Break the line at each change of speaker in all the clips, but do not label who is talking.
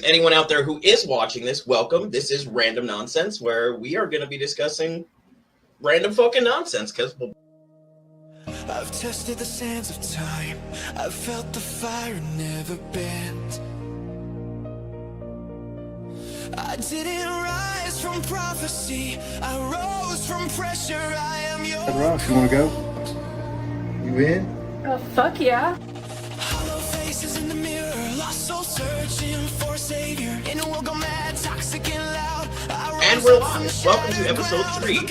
anyone out there who is watching this, welcome. This is Random Nonsense, where we are going to be discussing random fucking nonsense, because
I've tested the sands of time. I've felt the fire and never bent. I didn't rise from prophecy. I rose from pressure. I am your
Ross, you wanna go? You in?
Oh, fuck yeah.
hollow faces in the mirror. Lost soul searching for a savior. In a world gone mad, toxic and loud.
and we're live. Welcome to episode 3 of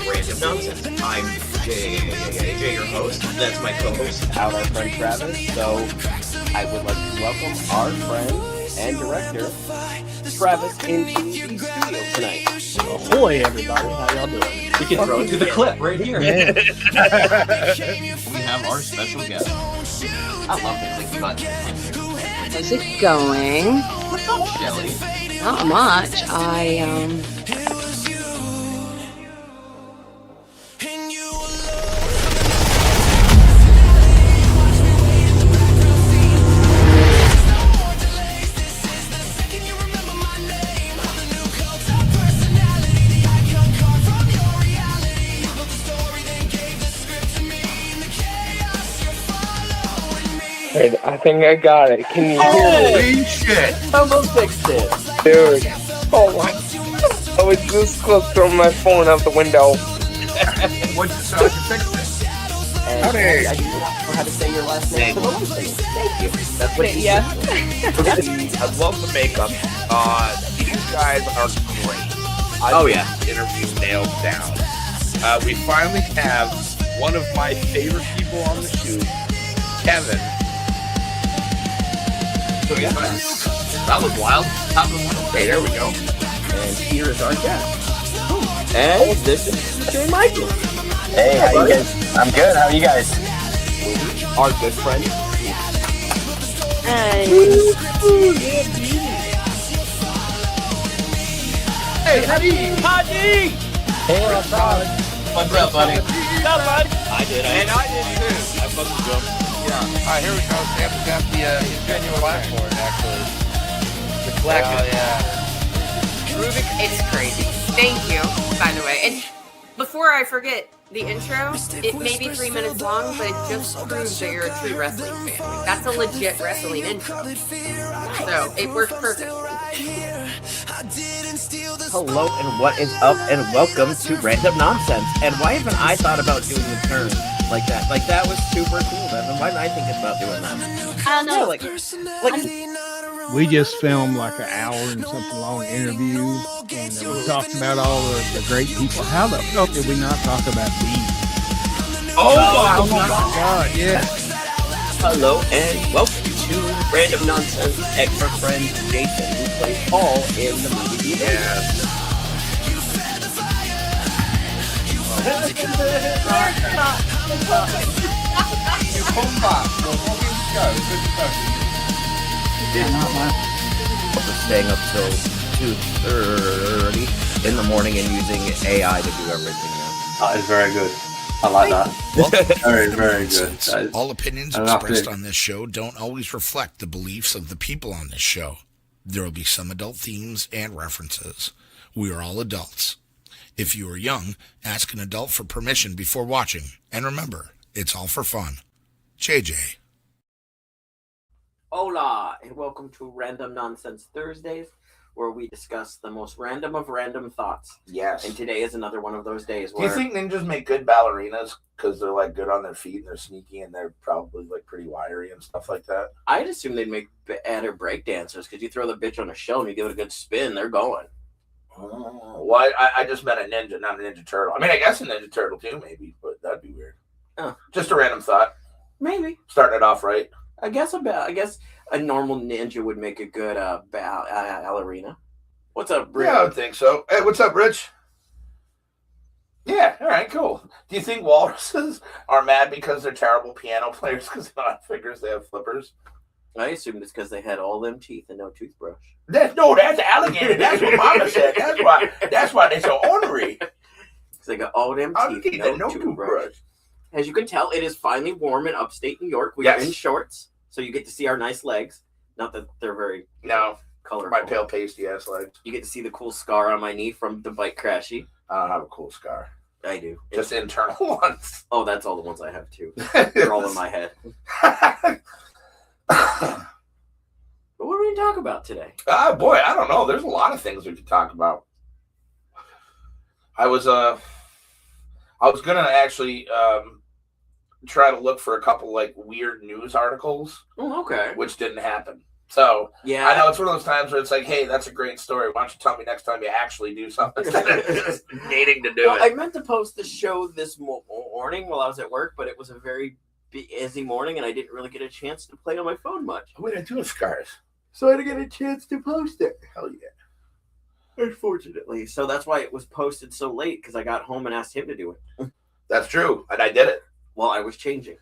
Random Nonsense. I'm Jay, your host. That's my co-host.
Out our friend Travis. So I would like to welcome our friend and director Travis into the studio tonight.
Ahoy, everybody! How y'all doing?
We can throw it to the clip right here.
Yeah.
We have our special guest. I love this cut.
How's it going?
What's up, Shelly?
Not much.
Wait, I think I got it. Can you hear me?
Holy shit!
Almost fixed it.
Dude. Oh my. I was this close to throwing my phone out the window.
What's the sound? You fixed it.
And
Howdy.
I didn't know how to say your last name. Thank you. That's what you
Yeah.
I love the makeup. These guys are great.
Oh, yeah.
Interview nailed down. We finally have one of my favorite people on the shoot, Kevin.
So yeah, that was wild.
Okay, there we go.
And here is our guest. And this is Jay Michael.
Hey, how you guys? I'm good. How are you guys?
Our good friend.
Hey.
Hey, Howdy!
Hey, what's up?
What's up, buddy?
What's up, bud?
I did too. I fucking jumped.
Alright, here we go. Sam's got the genuine laugh for it, actually. The clack. Oh, yeah.
Rubik, it's crazy. Thank you, by the way. And before I forget, the intro, it may be 3 minutes long, but it just proves that you're a true wrestling fan. Like, that's a legit wrestling intro. So, it works perfectly.
Hello and what is up and welcome to Random Nonsense. And why haven't I thought about doing the turn like that? Like that was super cool, Evan. Why didn't I think about doing that?
I don't know.
We just filmed like an hour and something long interview, and we talked about all the great people. How the fuck did we not talk about these?
Oh
my God, yeah.
Hello and welcome to Random Nonsense. Extra friend Jason, who plays Paul in the movie.
Yeah.
You come back. Well, what we go? Good stuff.
For staying up till 2:30 in the morning and using AI to do everything now.
That is very good. I like that. Very, very good.
All opinions expressed on this show don't always reflect the beliefs of the people on this show. There will be some adult themes and references. We are all adults. If you are young, ask an adult for permission before watching. And remember, it's all for fun. JJ.
Hola, and welcome to Random Nonsense Thursdays, where we discuss the most random of random thoughts.
Yes.
And today is another one of those days
Do you
where...
think ninjas make good ballerinas because they're like good on their feet and they're sneaky and they're probably like pretty wiry and stuff like that?
I'd assume they'd make better break dancers, because you throw the bitch on a shell and you give it a good spin, they're going.
Oh, well, I just meant a ninja, not a ninja turtle. I mean, I guess a ninja turtle too, maybe, but that'd be weird.
Oh.
Just a random thought.
Maybe.
Starting it off right.
I guess a normal ninja would make a good ballerina. What's up, Rich?
Yeah, I would think so. Hey, what's up, Rich? Yeah, all right, cool. Do you think walruses are mad because they're terrible piano players because they don't have fingers, they have flippers?
I assumed it's because they had all them teeth and no toothbrush.
That's alligator. That's what Mama said. That's why they're so ornery.
Because they got all them teeth and no toothbrush. As you can tell, it is finally warm in upstate New York. We are in shorts, so you get to see our nice legs. Not that they're very...
No.
my pale pasty ass legs.
You get to see the cool scar on my knee from the bike crashy.
I don't have a cool scar.
I do.
Just internal ones.
Oh, that's all the ones I have too. They're all in my head. But what are we going to talk about today?
Boy, I don't know. There's a lot of things we could talk about. I was gonna actually try to look for a couple like weird news articles.
Oh, okay.
Which didn't happen. So
yeah,
I know it's one of those times where it's like, hey, that's a great story. Why don't you tell me next time you actually do something instead of just needing to do it?
I meant to post the show this morning while I was at work, but it was a very busy morning, and I didn't really get a chance to play on my phone much.
What did I do with scars?
So I didn't get a chance to post it.
Hell yeah.
Unfortunately. So that's why it was posted so late, because I got home and asked him to do it.
That's true. And I did it.
While I was changing.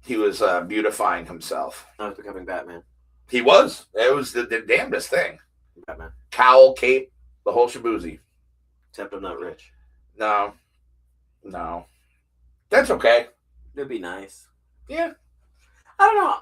He was beautifying himself.
I was becoming Batman.
He was. It was the damnedest thing.
Batman.
Cowl, cape, the whole shaboozy.
Except I'm not rich.
No. That's okay.
It'd be nice.
Yeah.
I don't know.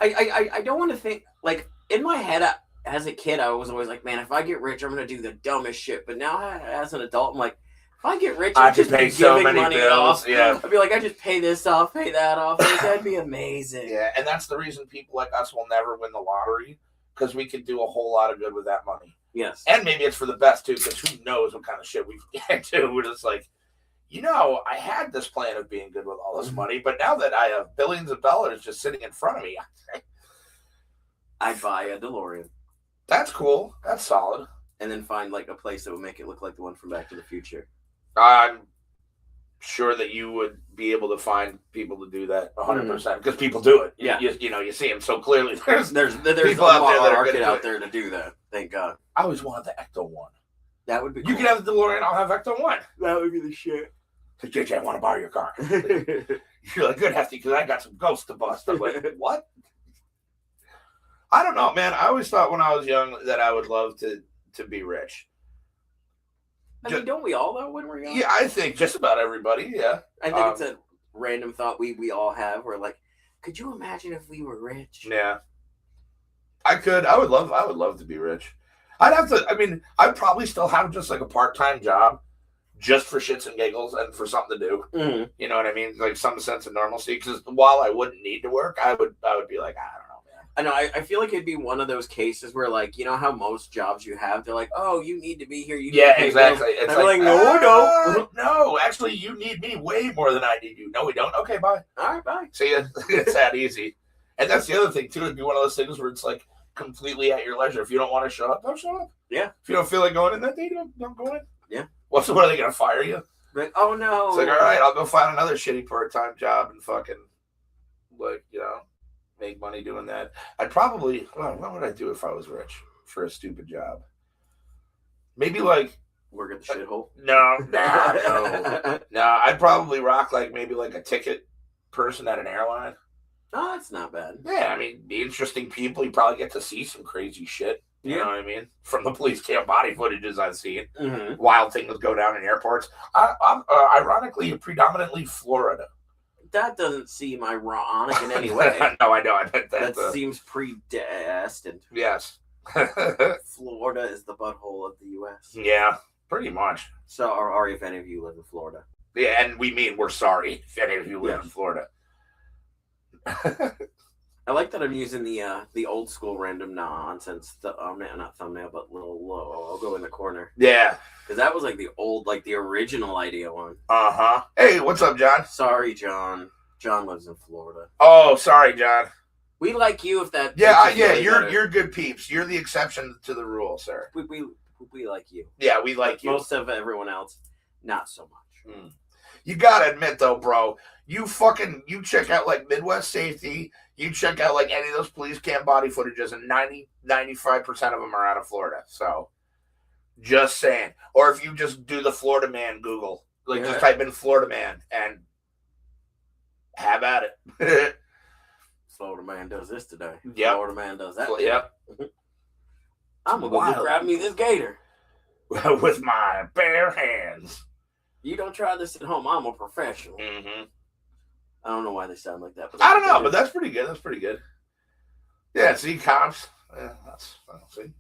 I don't want to think, like, in my head, as a kid, I was always like, man, if I get rich, I'm going to do the dumbest shit. But now, as an adult, I'm like, if I get rich,
I
I'm just
pay so many
money
bills.
off.
Yeah.
I'd be like, I just pay this off, pay that off. Like, that'd be amazing.
Yeah, and that's the reason people like us will never win the lottery, because we could do a whole lot of good with that money.
Yes.
And maybe it's for the best, too, because who knows what kind of shit we get to. We're just like, I had this plan of being good with all this money, but now that I have billions of dollars just sitting in front of me,
I'd buy a DeLorean.
That's cool. That's solid.
And then find, like, a place that would make it look like the one from Back to the Future.
I'm sure that you would be able to find people to do that 100% because people do it.
Yeah.
You see them so clearly. There's
people
out there that are
market
good
out there to do that. Thank God.
I always wanted the Ecto 1.
That would be cool.
You can have the DeLorean, I'll have Ecto 1.
That would be the shit.
So, JJ, I want to borrow your car. You're like, good, Hefty, because I got some ghosts to bust. I'm like, what? I don't know, man. I always thought when I was young that I would love to be rich.
I mean, don't we all, though, when we're young?
Yeah, I think just about everybody, yeah.
I think it's a random thought we all have. We're like, could you imagine if we were rich?
Yeah. I could. I would love to be rich. I'd probably still have just like a part-time job just for shits and giggles and for something to do.
Mm-hmm.
You know what I mean? Like some sense of normalcy. Because while I wouldn't need to work, I would be like, I don't know.
I know. I feel like it'd be one of those cases where, like, you know how most jobs you have, they're like, oh, you need to be here. You need to pay
exactly.
bills.
It's
like, no, don't.
No, actually, you need me way more than I need you. No, we don't. Okay, bye.
All right, bye.
See, it's that easy. And that's the other thing, too. It'd be one of those things where it's like completely at your leisure. If you don't want to show up, don't show up.
Yeah.
If you don't feel like going in that day, don't go in.
Yeah.
What are they going to fire you?
Like, oh, no.
It's like, all right, I'll go find another shitty part-time job and fucking, like, make money doing that. I'd probably, what would I do if I was rich for a stupid job? Maybe like
work at the shithole.
No. I'd probably rock like maybe like a ticket person at an airline.
Oh, that's not bad.
Yeah, I mean, the interesting people. You probably get to see some crazy shit. You know what I mean? From the police cam body footages I've seen, wild things go down in airports. Ironically, predominantly Florida.
That doesn't seem ironic in any way.
No, I know.
That seems predestined.
Yes.
Florida is the butthole of the U.S.
Yeah, pretty much.
So, or if any of you live in Florida.
Yeah, and we're sorry if any of you live in Florida.
I like that I'm using the old school random nonsense, not thumbnail, but little logo in the corner.
Yeah.
Because that was like the old, like the original idea one.
Uh-huh. Hey, what's up, John?
Sorry, John. John lives in Florida.
Oh, sorry, John.
We like you if that...
Yeah, you're good peeps. You're the exception to the rule, sir.
We like you.
Yeah, we like you.
Most of everyone else, not so much.
You gotta admit, though, bro, you check out, like, Midwest Safety, you check out, like, any of those police cam body footages, and 95% of them are out of Florida, so... Just saying. Or if you just do the Florida man Google. Like, just type in Florida man and have at it.
Florida man does this today.
Yep.
Florida man does that today.
Yep.
I'm going to go grab me this gator.
With my bare hands.
You don't try this at home. I'm a professional.
Mm-hmm.
I don't know why they sound like that.
But I don't know, but that's pretty good. Yeah, see, cops. nuts. See?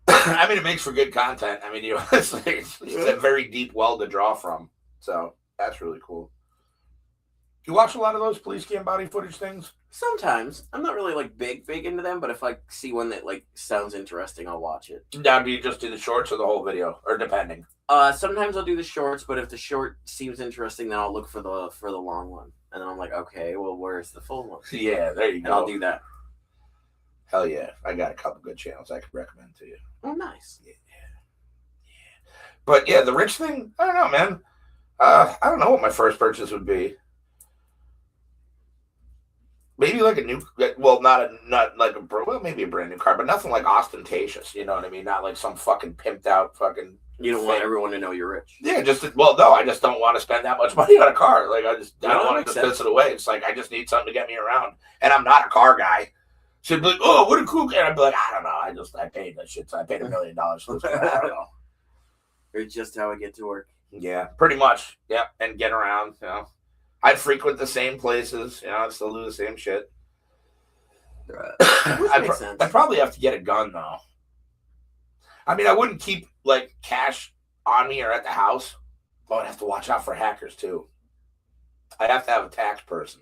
I mean, it makes for good content. I mean, it's a very deep well to draw from. So that's really cool. You watch a lot of those police cam body footage things?
Sometimes. I'm not really like big into them, but if I see one that like sounds interesting, I'll watch it.
Now, do you just do the shorts or the whole video, or depending?
Sometimes I'll do the shorts, but if the short seems interesting, then I'll look for the long one, and then I'm like, okay, well, where's the full one?
Yeah, there you
and
go.
I'll do that.
Hell yeah, I got a couple good channels I could recommend to you.
Oh, nice.
Yeah. But yeah, the rich thing, I don't know, man. I don't know what my first purchase would be. Maybe like a new, well, maybe a brand new car, but nothing like ostentatious. You know what I mean? Not like some fucking pimped out fucking.
You don't want everyone to know you're rich.
Yeah, I just don't want to spend that much money on a car. Like I don't want to piss it away. It's like I just need something to get me around, and I'm not a car guy. So you'd be like, oh, what a cool car. I'd be like, I don't know. I paid that shit. So I paid $1 million for this car. I don't know.
It's just how I get to work.
Yeah, pretty much. Yeah, and get around. You know, I'd frequent the same places. You know, I'd still do the same shit. I'd probably have to get a gun though. I mean, I wouldn't keep like cash on me or at the house, but I'd have to watch out for hackers too. I'd have to have a tax person,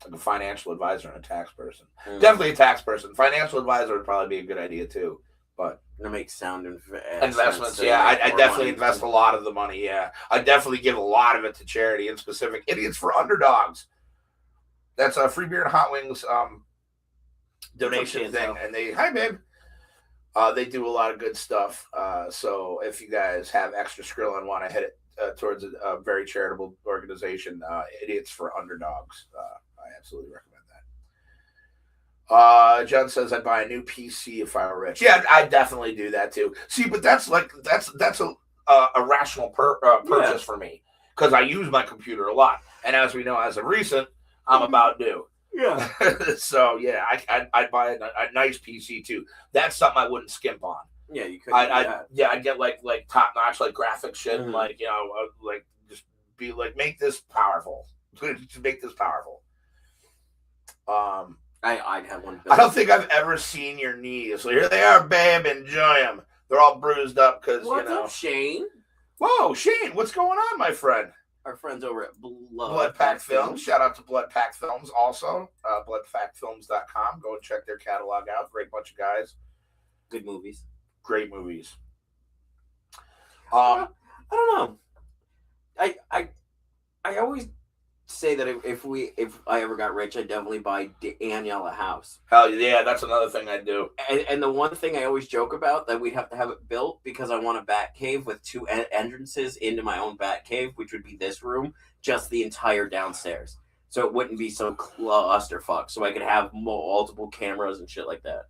like a financial advisor and a tax person. Definitely a tax person. Financial advisor would probably be a good idea too. But
to make sound
investments, yeah, I definitely invest a lot of the money. Yeah, I definitely give a lot of it to charity and specific idiots for underdogs. That's a free beer and hot wings donation thing, and hi babe. They do a lot of good stuff. So if you guys have extra skrill and want to hit it towards a very charitable organization, Idiots for Underdogs, I absolutely recommend that. John says I'd buy a new PC if I were rich. Yeah, I'd definitely do that too. See, but that's a rational purchase for me because I use my computer a lot, and as we know, as of recent, I'm about due.
Yeah.
So yeah, I'd buy a nice PC too. That's something I wouldn't skimp on.
Yeah, you could.
I'd get like top notch like graphic shit, and like like just be like make this powerful. Just make this powerful.
I'd have one.
I don't think I've ever seen your knees. So here they are, babe. Enjoy them. They're all bruised up because
What's up, Shane?
Whoa, Shane, what's going on, my friend?
Our friends over at
Blood Pack Films. Shout out to Blood Pack Films also. Bloodpackfilms.com. Go and check their catalog out. Great bunch of guys.
Good movies.
Great movies.
I don't know. I always say that if I ever got rich, I'd definitely buy Danielle a house.
Hell yeah, that's another thing I'd do.
And the one thing I always joke about that we'd have to have it built because I want a bat cave with two entrances into my own bat cave, which would be this room, just the entire downstairs. So it wouldn't be so clusterfuck. So I could have multiple cameras and shit like that.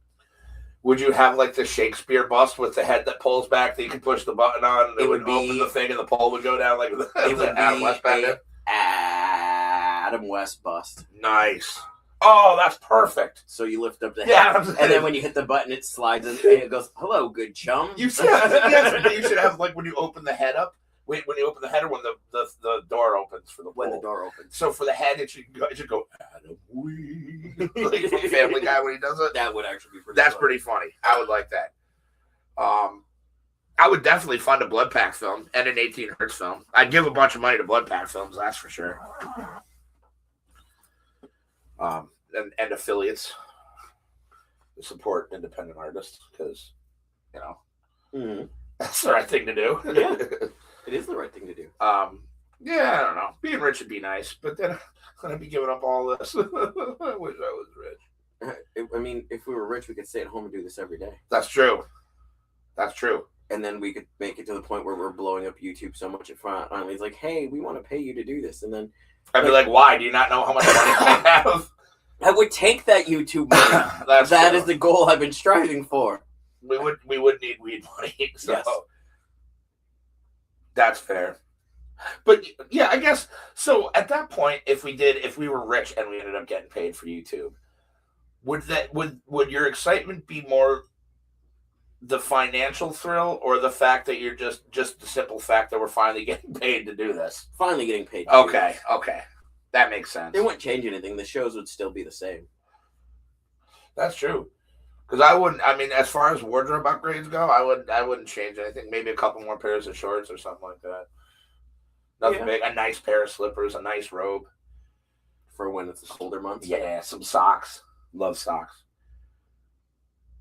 Would you have like the Shakespeare bust with the head that pulls back that you could push the button on and it would open the thing and the pole would go down like it would Adam West back in?
Adam West bust.
Nice. Oh, that's perfect.
So you lift up the head, and then when you hit the button, it slides and it goes, "Hello, good chum."
You should have like when you open the head up. Wait, when you open the head or when the door opens for the
when the door opens.
So for the head, it should go Adam Wee. Like from Family Guy when he does it.
That would actually be pretty.
That's
funny.
pretty funny. I would like that. I would definitely fund a Blood Pack film and an 18 Hertz film. I'd give a bunch of money to Blood Pack films, that's for sure. And affiliates to support independent artists because, that's the right thing to do.
Yeah, it is the right thing to do.
Yeah, I don't know. Being rich would be nice, but then I'm going to be giving up all this. I wish I was rich.
I mean, if we were rich, we could stay at home and do this every day.
That's true. That's true.
And then we could make it to the point where we're blowing up YouTube so much at front. And he's like, hey, we want to pay you to do this. And then
I'd be like, why? Do you not know how much money I have?
I would take that YouTube money. That is the goal I've been striving for.
We would need weed money. So
yes.
That's fair. But yeah, I guess so at that point, if we were rich and we ended up getting paid for YouTube, would your excitement be more the financial thrill or the fact that you're just the simple fact that we're finally getting paid to do this?
Finally getting paid.
Okay. That makes sense.
It wouldn't change anything. The shows would still be the same.
That's true. Because I wouldn't. I mean, as far as wardrobe upgrades go, I wouldn't change anything. Maybe a couple more pairs of shorts or something like that. Nothing big. A nice pair of slippers, a nice robe
for when it's the colder months.
Yeah, some socks. Love socks.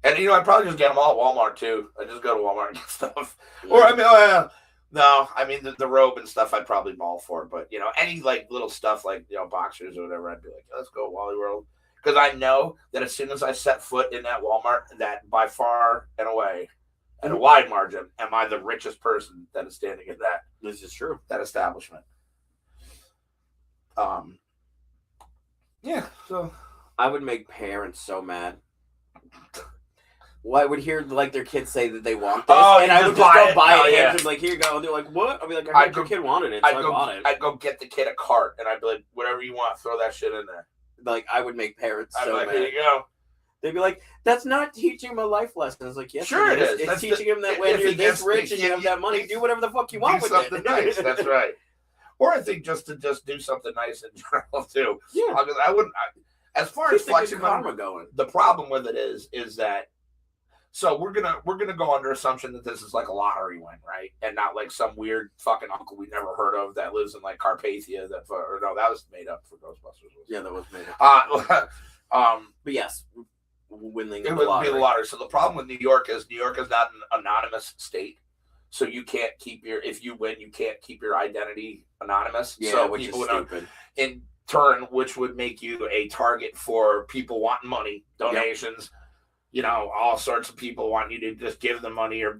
And I'd probably just get them all at Walmart too. I just go to Walmart and get stuff. Yeah. Or no, I mean the robe and stuff I'd probably mall for. But any like little stuff like boxers or whatever, I'd be like, let's go Wally World. Because I know that as soon as I set foot in that Walmart, that by far and away, at a wide margin, am I the richest person that is standing in that.
This is true.
That establishment. Yeah. So
I would make parents so mad. Well, I would hear like their kids say that they want this, and I would just go buy it. And be like, here you go. And they're like, what? I'll be like, I heard your kid wanted it, so I bought it.
I'd go get the kid a cart, and I'd be like, whatever you want, throw that shit in there.
Like, I would make parents so mad.
Here you go.
They'd be like, that's not teaching him a life lesson. It's like, yes,
sure it is.
It's teaching him that when you're this rich and you have that money, do whatever the fuck you want with it.
Something nice. That's right. Or I think just to do something nice in general too. Yeah. I wouldn't. As far as flexing
karma going,
the problem with it is that. So we're gonna go under assumption that this is like a lottery win, right? And not like some weird fucking uncle we never heard of that lives in like Carpathia. That was made up for Ghostbusters.
Yeah, that was made up. But yes, winning
it would be the lottery. So the problem with New York is not an anonymous state. So you can't keep if you win, you can't keep your identity anonymous.
Yeah,
so
which is stupid.
In turn, which would make you a target for people wanting money, donations. Yep. All sorts of people want you to just give them money or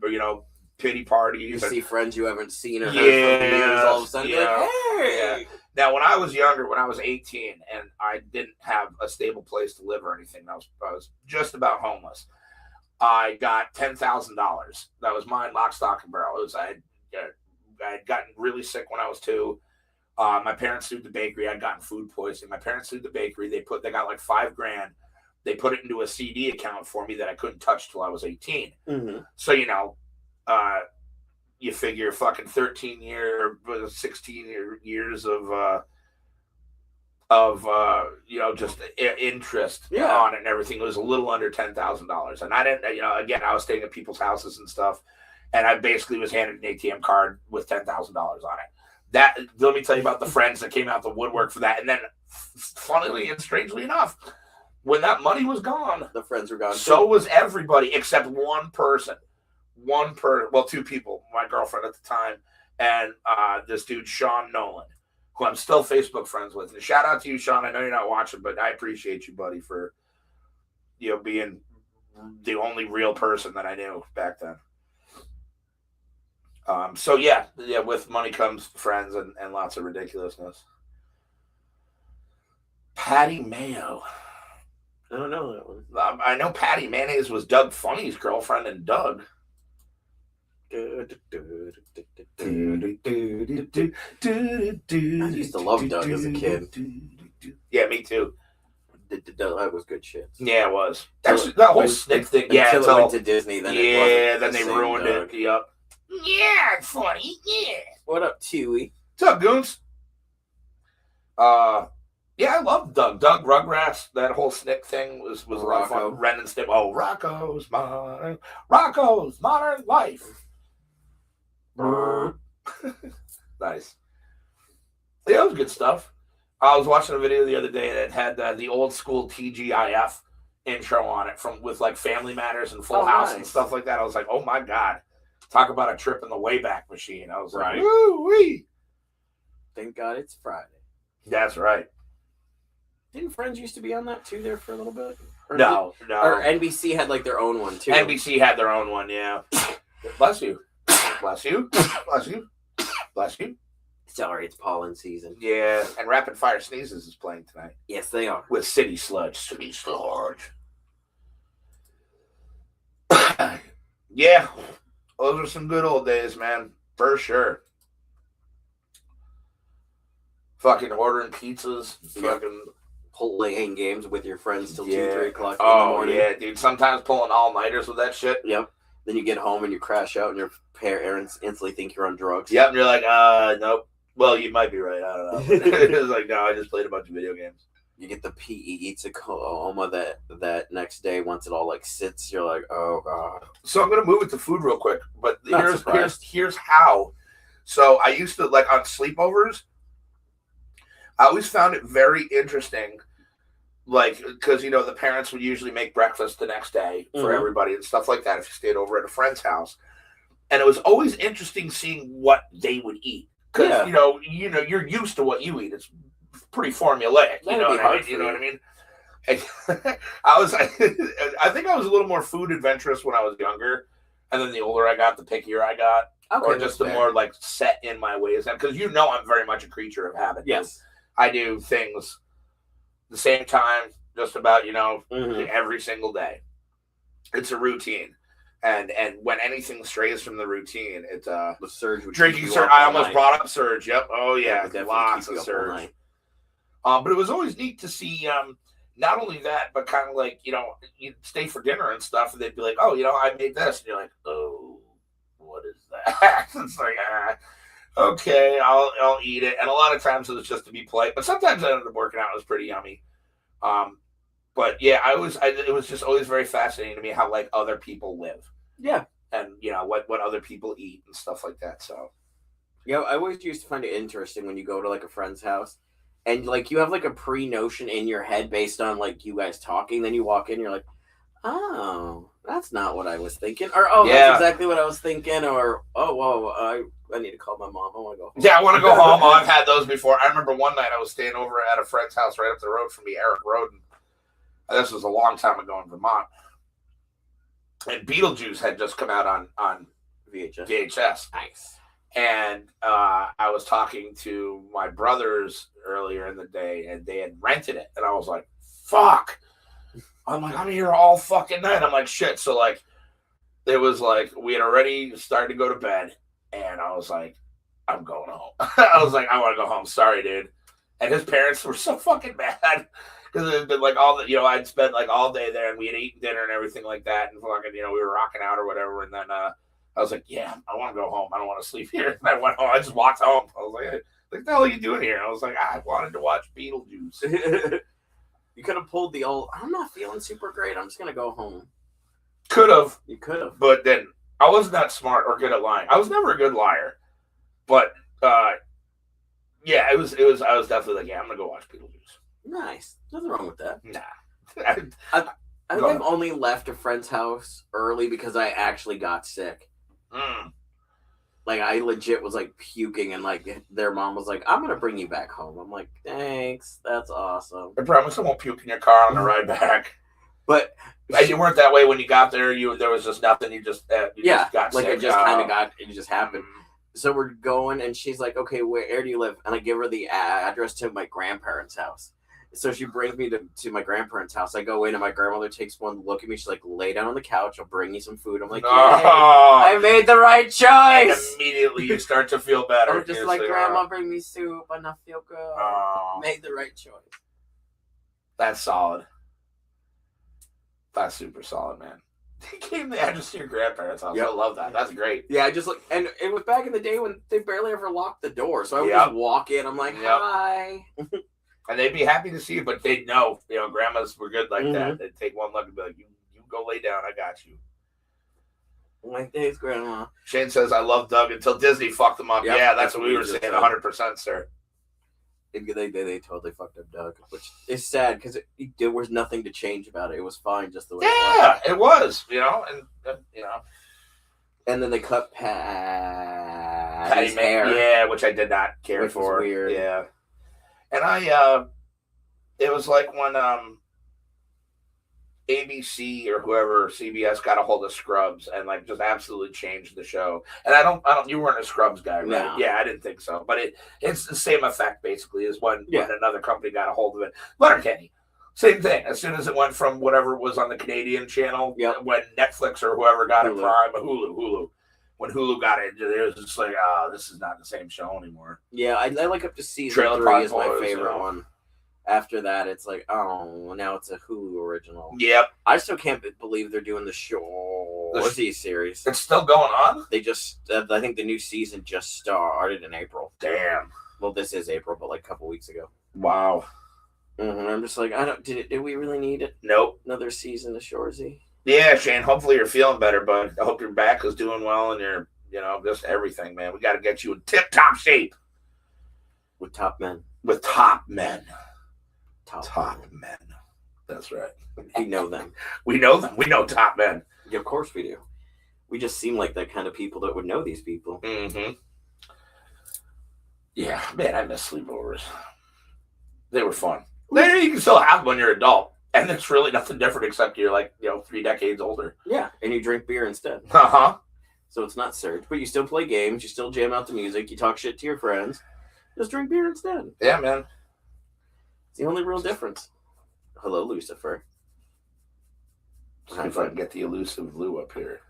pity parties.
You see friends you haven't seen or heard from years, all of a sudden.
Yeah.
Like, hey!
Yeah. Now, when I was younger, when I was 18, and I didn't have a stable place to live or anything, I was just about homeless. I got $10,000. That was mine, lock, stock, and barrel. I had gotten really sick when I was 2. My parents sued the bakery. I'd gotten food poisoning. My parents sued the bakery. They got like $5,000. They put it into a CD account for me that I couldn't touch till I was 18. Mm-hmm. So, you figure fucking 16 years of just interest on it and everything. It was a little under $10,000. And I didn't, again, I was staying at people's houses and stuff. And I basically was handed an ATM card with $10,000 on it. Let me tell you about the friends that came out the woodwork for that. And then funnily and strangely enough, when that money was gone,
the friends were gone.
So was everybody except one person. Well, 2 people. My girlfriend at the time and this dude, Sean Nolan, who I'm still Facebook friends with. And shout out to you, Sean. I know you're not watching, but I appreciate you, buddy, for being the only real person that I knew back then. So yeah, with money comes friends and lots of ridiculousness. Patty Mayo.
I don't know that one.
I know Patty Mayonnaise was Doug Funny's girlfriend in Doug.
I used to love Doug as a kid.
Yeah, me too.
That was good shit.
Yeah, it was. That whole Snick thing. Yeah,
until it went to Disney. Then
then they ruined it. Yep. Yeah, it's funny. Yeah.
What up, Chewy?
What's up, Goons? Yeah, I love Doug. Doug Rugrats, that whole Snick thing was a lot of fun. Ren and Stimpy. Oh, Rocco's Modern Life. Nice. Yeah, it was good stuff. I was watching a video the other day that had the old school TGIF intro on it with like Family Matters and Full House and stuff like that. I was like, oh my God. Talk about a trip in the Wayback Machine. I was like, woo-wee.
Thank God it's Friday.
That's right.
Didn't Friends used to be on that too there for a little bit?
No.
Or NBC had like their own one too.
NBC had their own one, yeah. Bless you. Bless you. Bless you. Bless you.
Sorry, it's pollen season.
Yeah, and Rapid Fire Sneezes is playing tonight.
Yes, they are.
With City Sludge. City Sludge. Yeah, those were some good old days, man. For sure. Fucking ordering pizzas. Fucking
playing games with your friends till 2-3 o'clock in the morning.
Yeah, dude. Sometimes pulling all-nighters with that shit.
Yep. Then you get home and you crash out and your parents instantly think you're on drugs.
Yep, and you're like, nope. Well, you might be right. I don't know. It's like, no, I just played a bunch of video games.
You get the PE eats a coma that next day. Once it all like sits, you're like, oh god.
So I'm gonna move it to food real quick, but
Not
here's how. So I used to like on sleepovers. I always found it very interesting, like because the parents would usually make breakfast the next day for everybody and stuff like that if you stayed over at a friend's house, and it was always interesting seeing what they would eat because you're used to what you eat. It's pretty formulaic, you know what I mean? And I think I was a little more food adventurous when I was younger, and then the older I got, the pickier I got, or just the more like set in my ways. Because I'm very much a creature of habit.
Yes,
I do things the same time, just about every single day. It's a routine. And when anything strays from the routine, it's
the surge.
Drinking surge. I almost brought up surge. Yep. Oh yeah, lots of surge. But it was always neat to see, not only that, but kind of like, you'd stay for dinner and stuff, and they'd be like, oh, I made this. And you're like, oh, what is that? It's like, okay, I'll eat it. And a lot of times it was just to be polite, but sometimes I ended up working out. It was pretty yummy. But yeah, it was just always very fascinating to me how like other people live.
Yeah.
And, what other people eat and stuff like that. So,
I always used to find it interesting when you go to like a friend's house. And, like, you have, like, a pre-notion in your head based on, like, you guys talking. Then you walk in, you're like, oh, that's not what I was thinking. Or, that's exactly what I was thinking. Or, oh, whoa, I need to call my mom. I want to go home.
Yeah, I want to go home. I've had those before. I remember one night I was staying over at a friend's house right up the road from me, Eric Roden. This was a long time ago in Vermont. And Beetlejuice had just come out on VHS.
Nice.
And I was talking to my brothers earlier in the day, and they had rented it. And I was like, fuck. I'm like, I'm here all fucking night. I'm like, shit. So, like, it was like, we had already started to go to bed. And I was like, I'm going home. I was like, I want to go home. Sorry, dude. And his parents were so fucking mad. Because it had been like all the, I'd spent like all day there, and we had eaten dinner and everything like that. And fucking, we were rocking out or whatever. And then, I was like, yeah, I want to go home. I don't want to sleep here. And I went home. I just walked home. I was like, what the hell are you doing here? I was like, I wanted to watch Beetlejuice.
You could have pulled the old, I'm not feeling super great. I'm just going to go home.
Could have.
You could have.
But then I wasn't that smart or good at lying. I was never a good liar. But, yeah, I was definitely like, yeah, I'm going to go watch Beetlejuice.
Nice. Nothing wrong with that.
Nah.
I think I've only left a friend's house early because I actually got sick. Like, I legit was, like, puking, and, like, their mom was like, I'm going to bring you back home. I'm like, thanks. That's awesome.
I promise I won't puke in your car on the ride back.
But
you weren't that way when you got there. There was just nothing. You just got
like,
sick.
it just kind of it just happened. So we're going, and she's like, okay, where do you live? And I give her the address to my grandparents' house. So she brings me to my grandparents' house. I go in, and my grandmother takes one look at me. She's like, lay down on the couch. I'll bring you some food. I'm like, I made the right choice.
And immediately you start to feel better.
I'm just like, Grandma, bring me soup, and I feel good. Made the right choice.
That's solid. That's super solid, man. They gave the address to your grandparents' house. Yep. I love that. That's great.
Yeah, and it was back in the day when they barely ever locked the door. So I would just walk in. I'm like, hi.
And they'd be happy to see you, but they'd know, grandmas were good like that. They'd take one look and be like, you go lay down. I got you.
I'm like, thanks, Grandma.
Shane says, I love Doug until Disney fucked him up. Yep, yeah, that's what we were saying. 100%, sir.
They totally fucked up Doug, which is sad because there was nothing to change about it. It was fine just the way
it was.
And then they cut Patty's hair.
Yeah, which I did not care for.
Was weird.
Yeah. And it was like when ABC or whoever, CBS, got a hold of Scrubs and like just absolutely changed the show. And you weren't a Scrubs guy, right?
No.
Yeah, I didn't think so. But it's the same effect basically as when another company got a hold of it. Letterkenny, same thing. As soon as it went from whatever was on the Canadian channel, when Netflix or whoever got it, Prime, Hulu. When Hulu got it was just like, this is not the same show anymore.
Yeah, I like up to season 3 is my favorite one. After that, it's like, oh, now it's a Hulu original.
Yep.
I still can't believe they're doing the Shorzy series.
It's still going on?
They just, I think the new season just started in April.
Damn.
Well, this is April, but like a couple weeks ago.
Wow.
I'm just like, I don't. Did we really need it?
Nope.
Another season of Shorzy.
Yeah, Shane. Hopefully you're feeling better, bud. I hope your back is doing well and you're, just everything, man. We got to get you in tip-top shape.
With top men.
With top men.
Top
men. That's right.
We know them.
We know them. We know top men.
Yeah, of course we do. We just seem like that kind of people that would know these people.
Mm-hmm. Yeah, man, I miss sleepovers. They were fun. Then you can still have them when you're an adult, and there's really nothing different except you're 3 decades older.
Yeah, and you drink beer instead.
Uh-huh.
So it's not surge, but you still play games, you still jam out the music, you talk shit to your friends. Just drink beer instead.
Yeah, man.
It's the only real difference. Hello, Lucifer.
See if I can get the elusive Lou up here.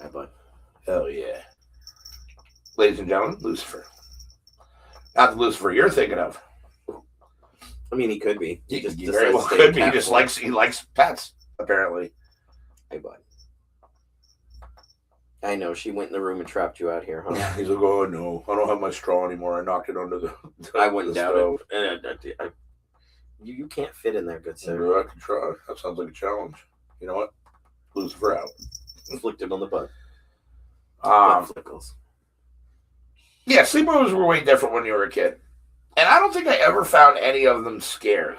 Hi, bud.
Hell yeah. Ladies and gentlemen, Lucifer. Not the Lucifer you're thinking of.
I mean, he could be.
He very well could be. He likes pets, apparently.
Hey, bud. I know. She went in the room and trapped you out here, huh?
He's like, oh, no. I don't have my straw anymore. I knocked it under the
I wouldn't doubt
stove.
it. You can't fit in there, good sir.
I can try. That sounds like a challenge. You know what? Lucifer out.
Flicked it on the butt. Flickles.
Yeah, sleepovers were way different when you were a kid. And I don't think I ever found any of them scary.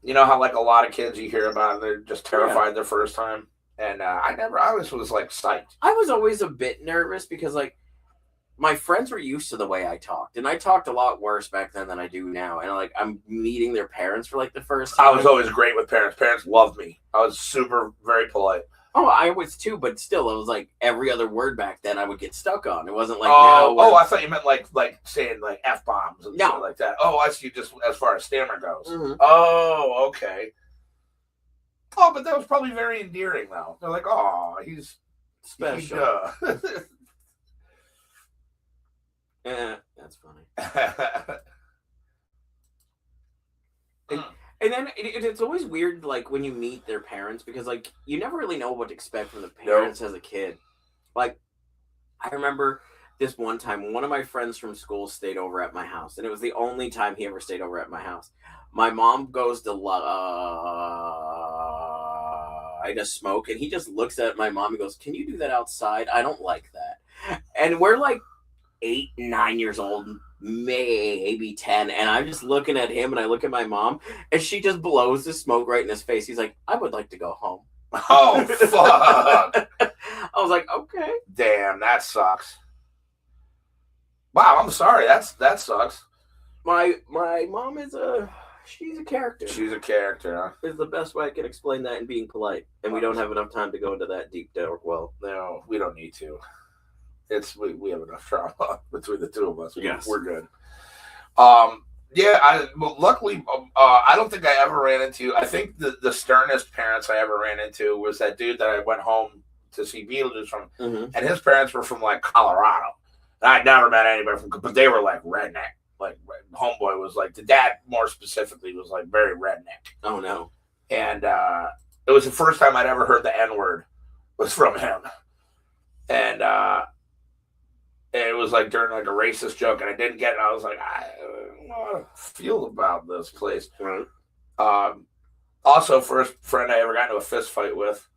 You know how, a lot of kids you hear about, they're just terrified their first time? And I always was, psyched.
I was always a bit nervous because, my friends were used to the way I talked. And I talked a lot worse back then than I do now. And, I'm meeting their parents for, the first time.
I was always great with parents. Parents loved me. I was very polite.
Oh, I was too, but still, it was every other word back then I would get stuck on. It wasn't like
now.
Oh,
I thought you meant saying F-bombs and stuff like that. Oh, I see, just as far as stammer goes.
Mm-hmm.
Oh, okay. Oh, but that was probably very endearing, though. They're like, oh, he's
special. That's funny. And then it's always weird, when you meet their parents, because, you never really know what to expect from the parents as a kid. I remember this one time, one of my friends from school stayed over at my house, and it was the only time he ever stayed over at my house. My mom goes to I just smoke, and he just looks at my mom and goes, "Can you do that outside? I don't like that." And we're 8, 9 years old, maybe 10, and I'm just looking at him, and I look at my mom, and she just blows the smoke right in his face. He's like, "I would like to go home."
Oh, fuck.
I was like, okay.
Damn, that sucks. Wow, I'm sorry. That sucks.
My mom she's a character.
She's a character, huh?
Is the best way I can explain that and being polite. And we don't have enough time to go into that deep dark well.
No, we don't need to. We have enough trauma between the two of us.
Yes.
We're good. Luckily, I don't think I ever ran into. I think the sternest parents I ever ran into was that dude that I went home to see Beetlejuice from, and his parents were from Colorado. And I'd never met anybody from, but they were redneck. Homeboy was the dad more specifically was very redneck.
Oh no!
And it was the first time I'd ever heard the N-word was from him, and it was during a racist joke, and I didn't get it. I was like, I don't know how to feel about this place.
Right.
Also, first friend I ever got into a fist fight with,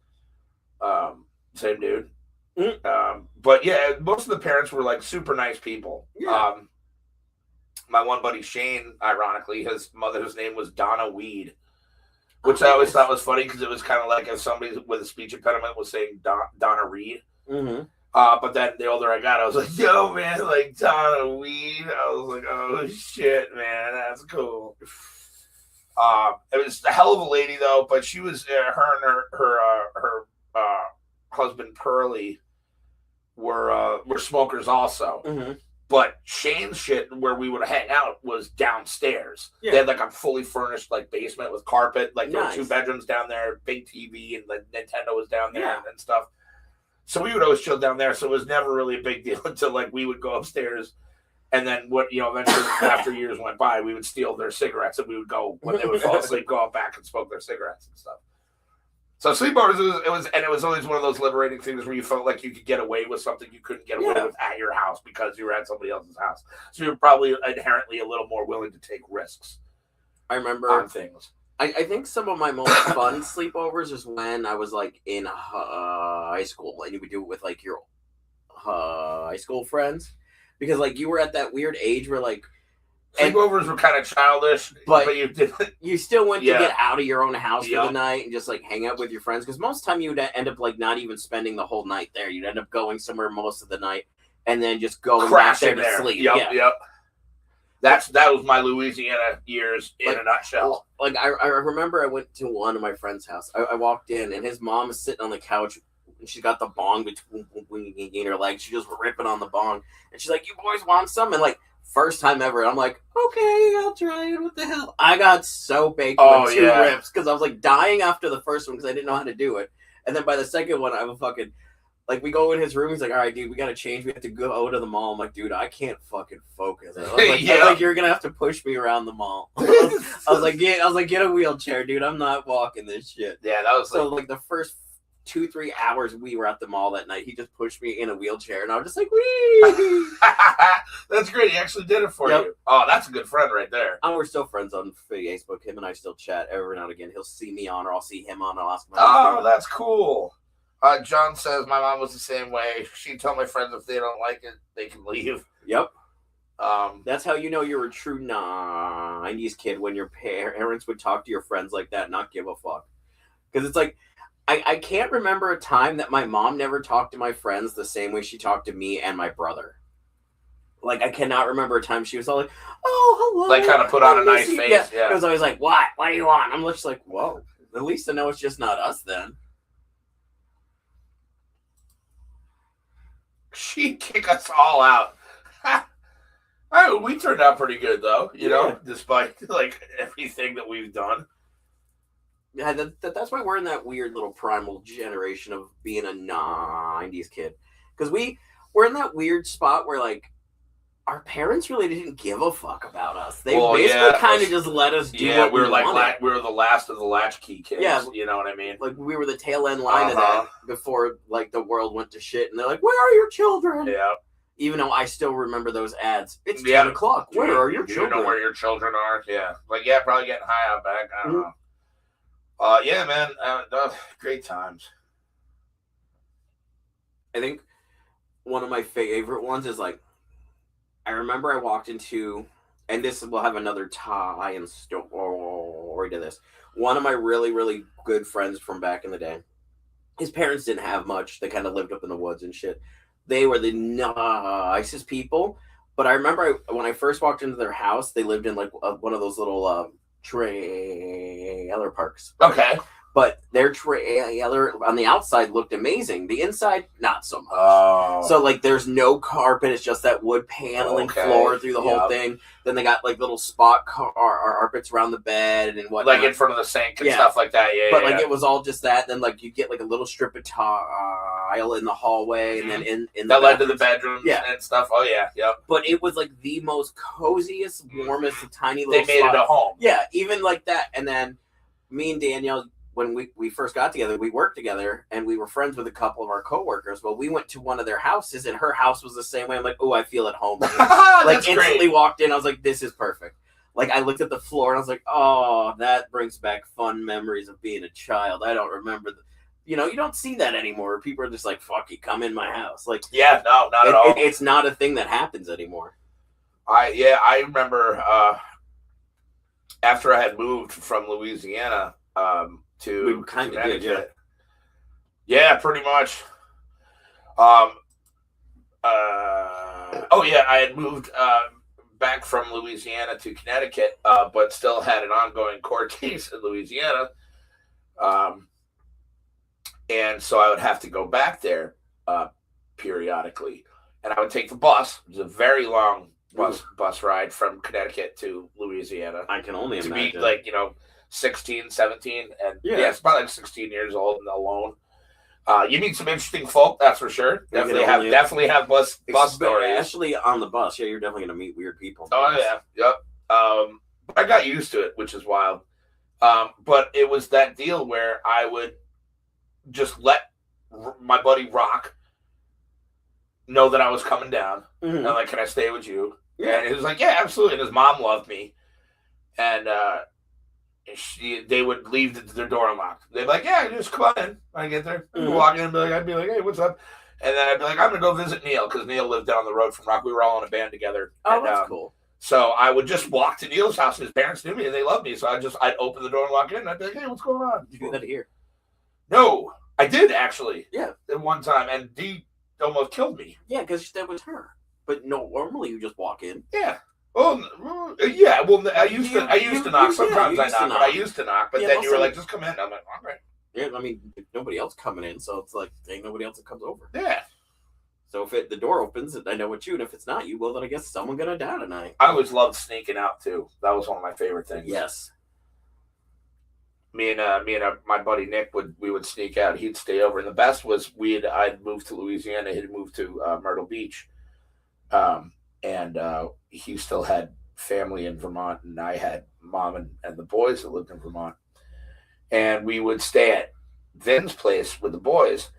same dude. But yeah, most of the parents were super nice people.
Yeah.
My one buddy Shane, ironically, his mother's name was Donna Weed, which I always thought was funny because it was kind of like if somebody with a speech impediment was saying Donna Reed.
Mm-hmm.
But then the older I got, I was like, yo, man, Donna Weed. I was like, oh, shit, man, that's cool. It was a hell of a lady, though, but she was, her and her husband, Pearlie, were smokers also.
Mm-hmm.
But Shane's shit, where we would hang out, was downstairs.
Yeah.
They had a fully furnished basement with carpet. There
Nice.
were 2 bedrooms down there, big TV, and Nintendo was down there
Yeah.
and stuff. So we would always chill down there. So it was never really a big deal until we would go upstairs, and then eventually after years went by, we would steal their cigarettes, and we would go when they would fall asleep, go out back and smoke their cigarettes and stuff. So sleepovers, it was always one of those liberating things where you felt like you could get away with something you couldn't get away with at your house because you were at somebody else's house. So you're probably inherently a little more willing to take risks.
I remember
on things.
I think some of my most fun sleepovers is when I was like in high school, and you would do it with like your high school friends, because like you were at that weird age where like
sleepovers were kind of childish, but
you still went to get out of your own house for the night and just like hang out with your friends, because most time you would end up like not even spending the whole night there. You'd end up going somewhere most of the night and then just going back there to sleep.
Yep. That was my Louisiana years in a nutshell.
Like I remember I went to one of my friend's house. I walked in and his mom is sitting on the couch and she's got the bong between her legs. She's just ripping on the bong and she's like, "You boys want some?" And like first time ever, I'm like, "Okay, I'll try it." What the hell? I got so baked with 2 rips because I was like dying after the first one because I didn't know how to do it. And then by the second one, I was fucking. Like, we go in his room, he's like, "All right, dude, we got to change. We have to go to the mall." I'm like, "Dude, I can't fucking focus." I was like, "You're going to have to push me around the mall." I was like, "Get a wheelchair, dude. I'm not walking this shit."
Yeah, that was
so like the first 2-3 hours we were at the mall that night, he just pushed me in a wheelchair, and I was just like, "Wee!"
That's great. He actually did it for you. Oh, that's a good friend right there.
And we're still friends on Facebook. Him and I still chat every now and again. He'll see me on, or I'll see him on. I'll ask him.
Oh, that's cool. John says my mom was the same way. She'd tell my friends if they don't like it, they can leave.
Yep. That's how you know you're a true 90s kid, when your parents would talk to your friends like that and not give a fuck. Because it's like, I can't remember a time that my mom never talked to my friends the same way she talked to me and my brother. Like, I cannot remember a time she was all like, "Oh, hello."
Like, kind of put on a nice face. Yeah.
It was always like, "What? What do you want?" I'm just like, "Whoa. At least I know it's just not us then."
She'd kick us all out. We turned out pretty good, though, you know, despite like everything that we've done.
Yeah, that's why we're in that weird little primal generation of being a 90s kid. Because we're in that weird spot where, like, our parents really didn't give a fuck about us. They basically kind of just let us do what we wanted.
We were the last of the latchkey kids. Yeah, you know what I mean?
Like, we were the tail end line of that before, like, the world went to shit. And they're like, "Where are your children?"
Yeah.
Even though I still remember those ads. It's 10 o'clock. Where are your children?
You know where your children are? Yeah. Like, probably getting high out back. I don't know. Yeah, man. Great times.
I think one of my favorite ones is, like, I remember I walked into, and this will have another tie-in story to this. One of my really, really good friends from back in the day, his parents didn't have much. They kind of lived up in the woods and shit. They were the nicest people. But I remember when I first walked into their house, they lived in like one of those little trailer parks.
Okay.
But their trailer on the outside looked amazing. The inside, not so much.
Oh.
So, like, there's no carpet. It's just that wood paneling floor through the whole thing. Then they got, like, little spot carpets around the bed and whatnot.
Like in front of the sink and stuff like that.
But, like, it was all just that. Then, like, you get, like, a little strip of tile in the hallway. And then in
that led to the bedrooms and stuff. Oh, yeah. Yep.
But it was, like, the most coziest, warmest, tiny little
They made it a home.
Yeah, even like that. And then me and Danielle, when we first got together, we worked together, and we were friends with a couple of our coworkers. Well, we went to one of their houses, and her house was the same way. I'm like, "Oh, I feel at home." Like, instantly walked in, I was like, "This is perfect." Like, I looked at the floor, and I was like, "Oh, that brings back fun memories of being a child." I don't remember you don't see that anymore. People are just like, "Fuck you, come in my house." Like,
no, not at all.
It's not a thing that happens anymore.
I remember after I had moved from Louisiana to Connecticut. Yeah, pretty much. I had moved back from Louisiana to Connecticut, but still had an ongoing court case in Louisiana. And so I would have to go back there periodically. And I would take the bus. It was a very long bus ride from Connecticut to Louisiana.
I can only imagine.
To be, like, 16, 17, and it's about like 16 years old and alone. You meet some interesting folk, that's for sure. Definitely have bus stories.
Especially on the bus. Yeah, you're definitely going to meet weird people.
Oh, yeah. Yep. But I got used to it, which is wild. But it was that deal where I would just let my buddy Rock know that I was coming down.
Mm-hmm.
And I'm like, can I stay with you?
Yeah.
And he was like, yeah, absolutely. And his mom loved me. And they would leave their door unlocked. They'd be like, yeah, just come on in. When I get there, walk in and I'd be like, hey, what's up? And then I'd be like, I'm going to go visit Neil, because Neil lived down the road from Rock. We were all in a band together.
Oh,
and,
that's cool.
So I would just walk to Neil's house, and his parents knew me, and they loved me. So I'd open the door and walk in, and I'd be like, hey, what's going on?
Did you do that here?
No, I did, actually.
Yeah.
At one time, and Dee almost killed me.
Yeah, because that was her. But no, normally you just walk in.
Yeah. Oh, yeah. Well, I used to knock. Sometimes I knock, but I used to knock. But then you were like, just come in. I'm like, all right.
Yeah, I mean, nobody else coming in, so it's like, ain't nobody else that comes over.
Yeah.
So if the door opens, I know it's you, and if it's not you, well, then I guess someone gonna die tonight.
I always loved sneaking out too. That was one of my favorite things.
Yes.
Me and my buddy Nick we would sneak out. He'd stay over, and the best was I'd moved to Louisiana. He'd moved to Myrtle Beach, and he still had family in Vermont, and I had mom and the boys that lived in Vermont. And we would stay at Vin's place with the boys,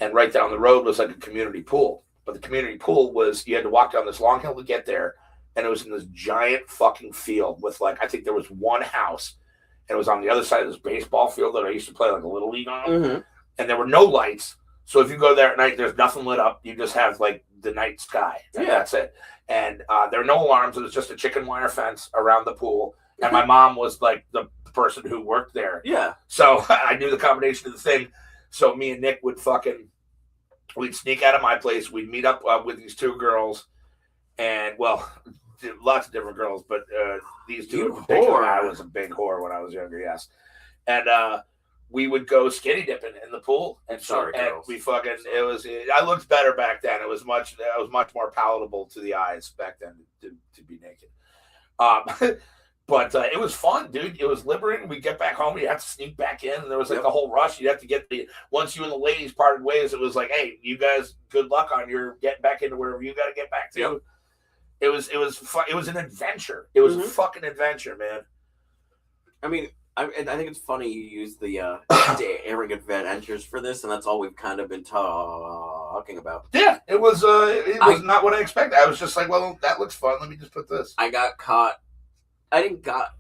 and right down the road was like a community pool. But the community pool was, you had to walk down this long hill to get there, and it was in this giant fucking field with, like, I think there was one house, and it was on the other side of this baseball field that I used to play like a little league on.
Mm-hmm.
And there were no lights. So if you go there at night, there's nothing lit up. You just have like the night sky. And that's it. And there were no alarms. It was just a chicken wire fence around the pool. And my mom was like the person who worked there.
Yeah.
So I knew the combination of the thing. So me and Nick we'd sneak out of my place. We'd meet up with these two girls. And, well, lots of different girls, but these two in particular, I was a big whore when I was younger, yes. And we would go skinny dipping in the pool. And I looked better back then. It was much more palatable to the eyes back then to be naked. But it was fun, dude. It was liberating. We'd get back home. You have to sneak back in. And there was like a whole rush. You have to get once you and the ladies parted ways, it was like, hey, you guys, good luck on your getting back into wherever you got to get back to. Yep. It was an adventure. It was a fucking adventure, man. I mean,
I think it's funny you use the daring adventures for this, and that's all we've kind of been talking about.
Yeah, it was not what I expected. I was just like, well, that looks fun. Let me just put this.
I got caught. I didn't got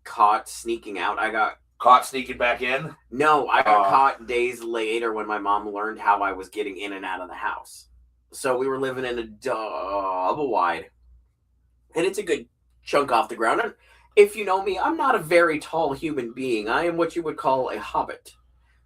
caught sneaking out. I got
caught sneaking back in?
No, I got caught days later when my mom learned how I was getting in and out of the house. So we were living in a double wide, and it's a good chunk off the ground. And if you know me, I'm not a very tall human being. I am what you would call a hobbit.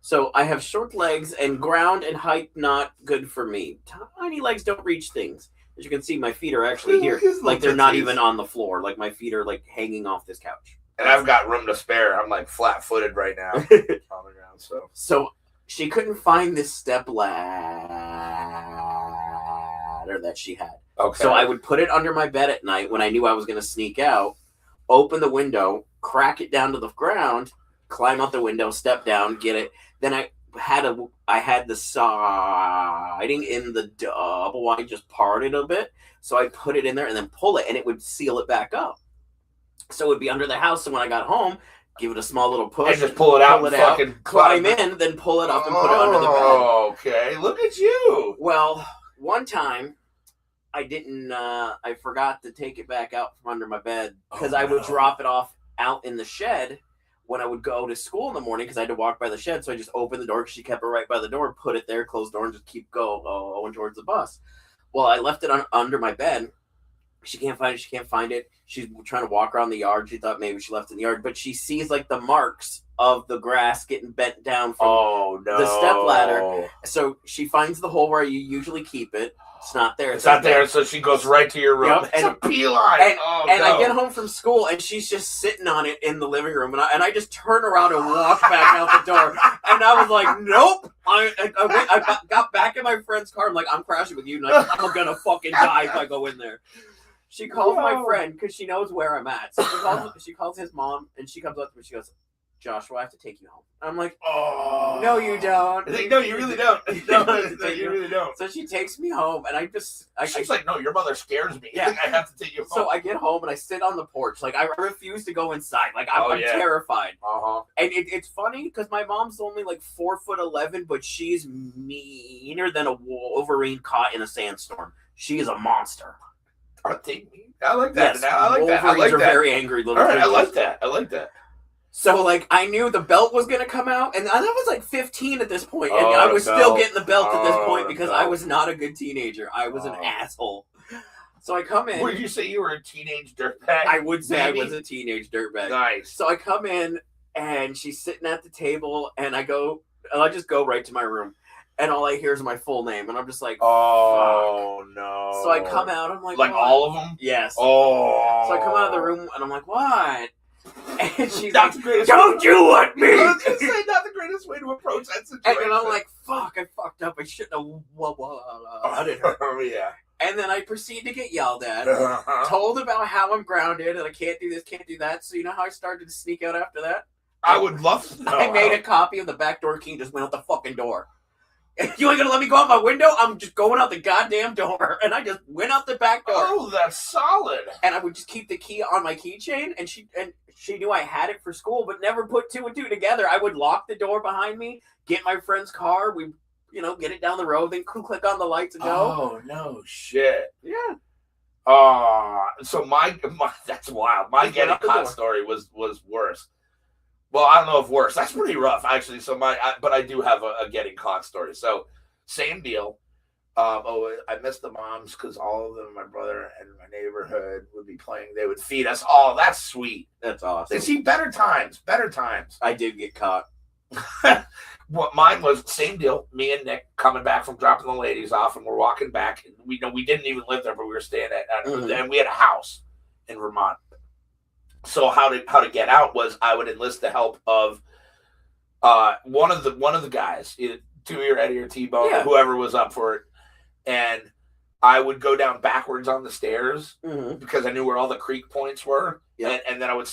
So I have short legs, and ground and height not good for me. Tiny legs don't reach things. As you can see, my feet are actually here. Like they're not even on the floor. Like my feet are like hanging off this couch.
And I've got room to spare. I'm like flat-footed right now on the ground.
So she couldn't find this step ladder that she had.
Okay.
So I would put it under my bed at night when I knew I was going to sneak out, open the window, crack it down to the ground, climb out the window, step down, get it. Then I had the siding in the double wide just parted a bit. So I put it in there and then pull it, and it would seal it back up. So it would be under the house. So when I got home, give it a small little push.
And just pull it out and fucking
climb in, then pull it up and put it under the bed.
Okay, look at you.
Well, one time I forgot to take it back out from under my bed because I would drop it off out in the shed when I would go to school in the morning because I had to walk by the shed. So I just opened the door because she kept it right by the door, put it there, closed the door, and just keep going towards the bus. Well, I left it under my bed. She can't find it. She's trying to walk around the yard. She thought maybe she left it in the yard, but she sees like the marks of the grass getting bent down from the step ladder. So she finds the hole where you usually keep it. It's not there.
It's not there, so she goes right to your room. Yep. It's a pea line.
And I get home from school, and she's just sitting on it in the living room, and I just turn around and walk back out the door. And I was like, nope. I got back in my friend's car. I'm like, I'm crashing with you. And I'm going to fucking die if I go in there. She calls my friend because she knows where I'm at. So she calls his mom, and she comes up to me. She goes, Joshua, I have to take you home. I'm like,
Oh.
no, you don't.
No, you really don't. No, you really don't.
So she takes me home, and
She's like, no, your mother scares me.
Yeah.
I have to take you home.
So I get home, and I sit on the porch. Like, I refuse to go inside. Like, I'm terrified.
Uh-huh.
And it's funny, because my mom's only, like, 4'11", but she's meaner than a Wolverine caught in a sandstorm. She is a monster.
Are they mean? I like that.
Yes,
I like that. I
Wolverines
like
are
that.
very angry little
All right, I
creatures.
like that. I like that.
So, like, I knew the belt was going to come out, and I was, like, 15 at this point, and
Oh,
I was
the
still
belt.
getting the belt at this
Oh,
point
the
because
belt.
I was not a good teenager. I was an asshole. So I come in.
Would you say you were a teenage dirtbag?
I would say
Maybe?
I was a teenage dirtbag.
Nice.
So I come in, and she's sitting at the table, and I just go right to my room, and all I hear is my full name, and I'm just like,
Oh,
fuck.
no.
So I come out, I'm like,
Like
what?
all of them?
Yes.
Oh.
So I come out of the room, and I'm like, what? And she's
Not
like,
the greatest
don't you want me?
I was going to say, not the greatest way to approach that situation.
And I'm like, fuck, I fucked up. I shouldn't have wanted her.
Oh, yeah.
And then I proceed to get yelled at,
Uh-huh.
told about how I'm grounded and I can't do this, can't do that. So you know how I started to sneak out after that?
I would love to know.
I made a copy of the backdoor key and just went out the fucking door. You ain't gonna let me go out my window? I'm just going out the goddamn door. And I just went out the back door.
Oh, that's solid.
And I would just keep the key on my keychain, and she knew I had it for school, but never put two and two together. I would lock the door behind me, get my friend's car, we get it down the road, then click on the lights and go.
Oh, no shit.
Yeah.
So my that's wild. My
Just went
getting
out the
caught
door.
story was worse. Well, I don't know if worse. That's pretty rough, actually. So but I do have a getting caught story. So same deal. I missed the moms because all of them, my brother and my neighborhood would be playing. They would feed us. Oh, that's sweet.
That's awesome.
They see better times. Better times.
I did get caught.
What mine was same deal. Me and Nick coming back from dropping the ladies off, and we're walking back. And we didn't even live there, but we were staying at, and we had a house in Vermont. So how to get out was I would enlist the help of one of the guys, either Tui or Eddie or T-Bone, or whoever was up for it, and I would go down backwards on the stairs because I knew where all the creek points were, and then I would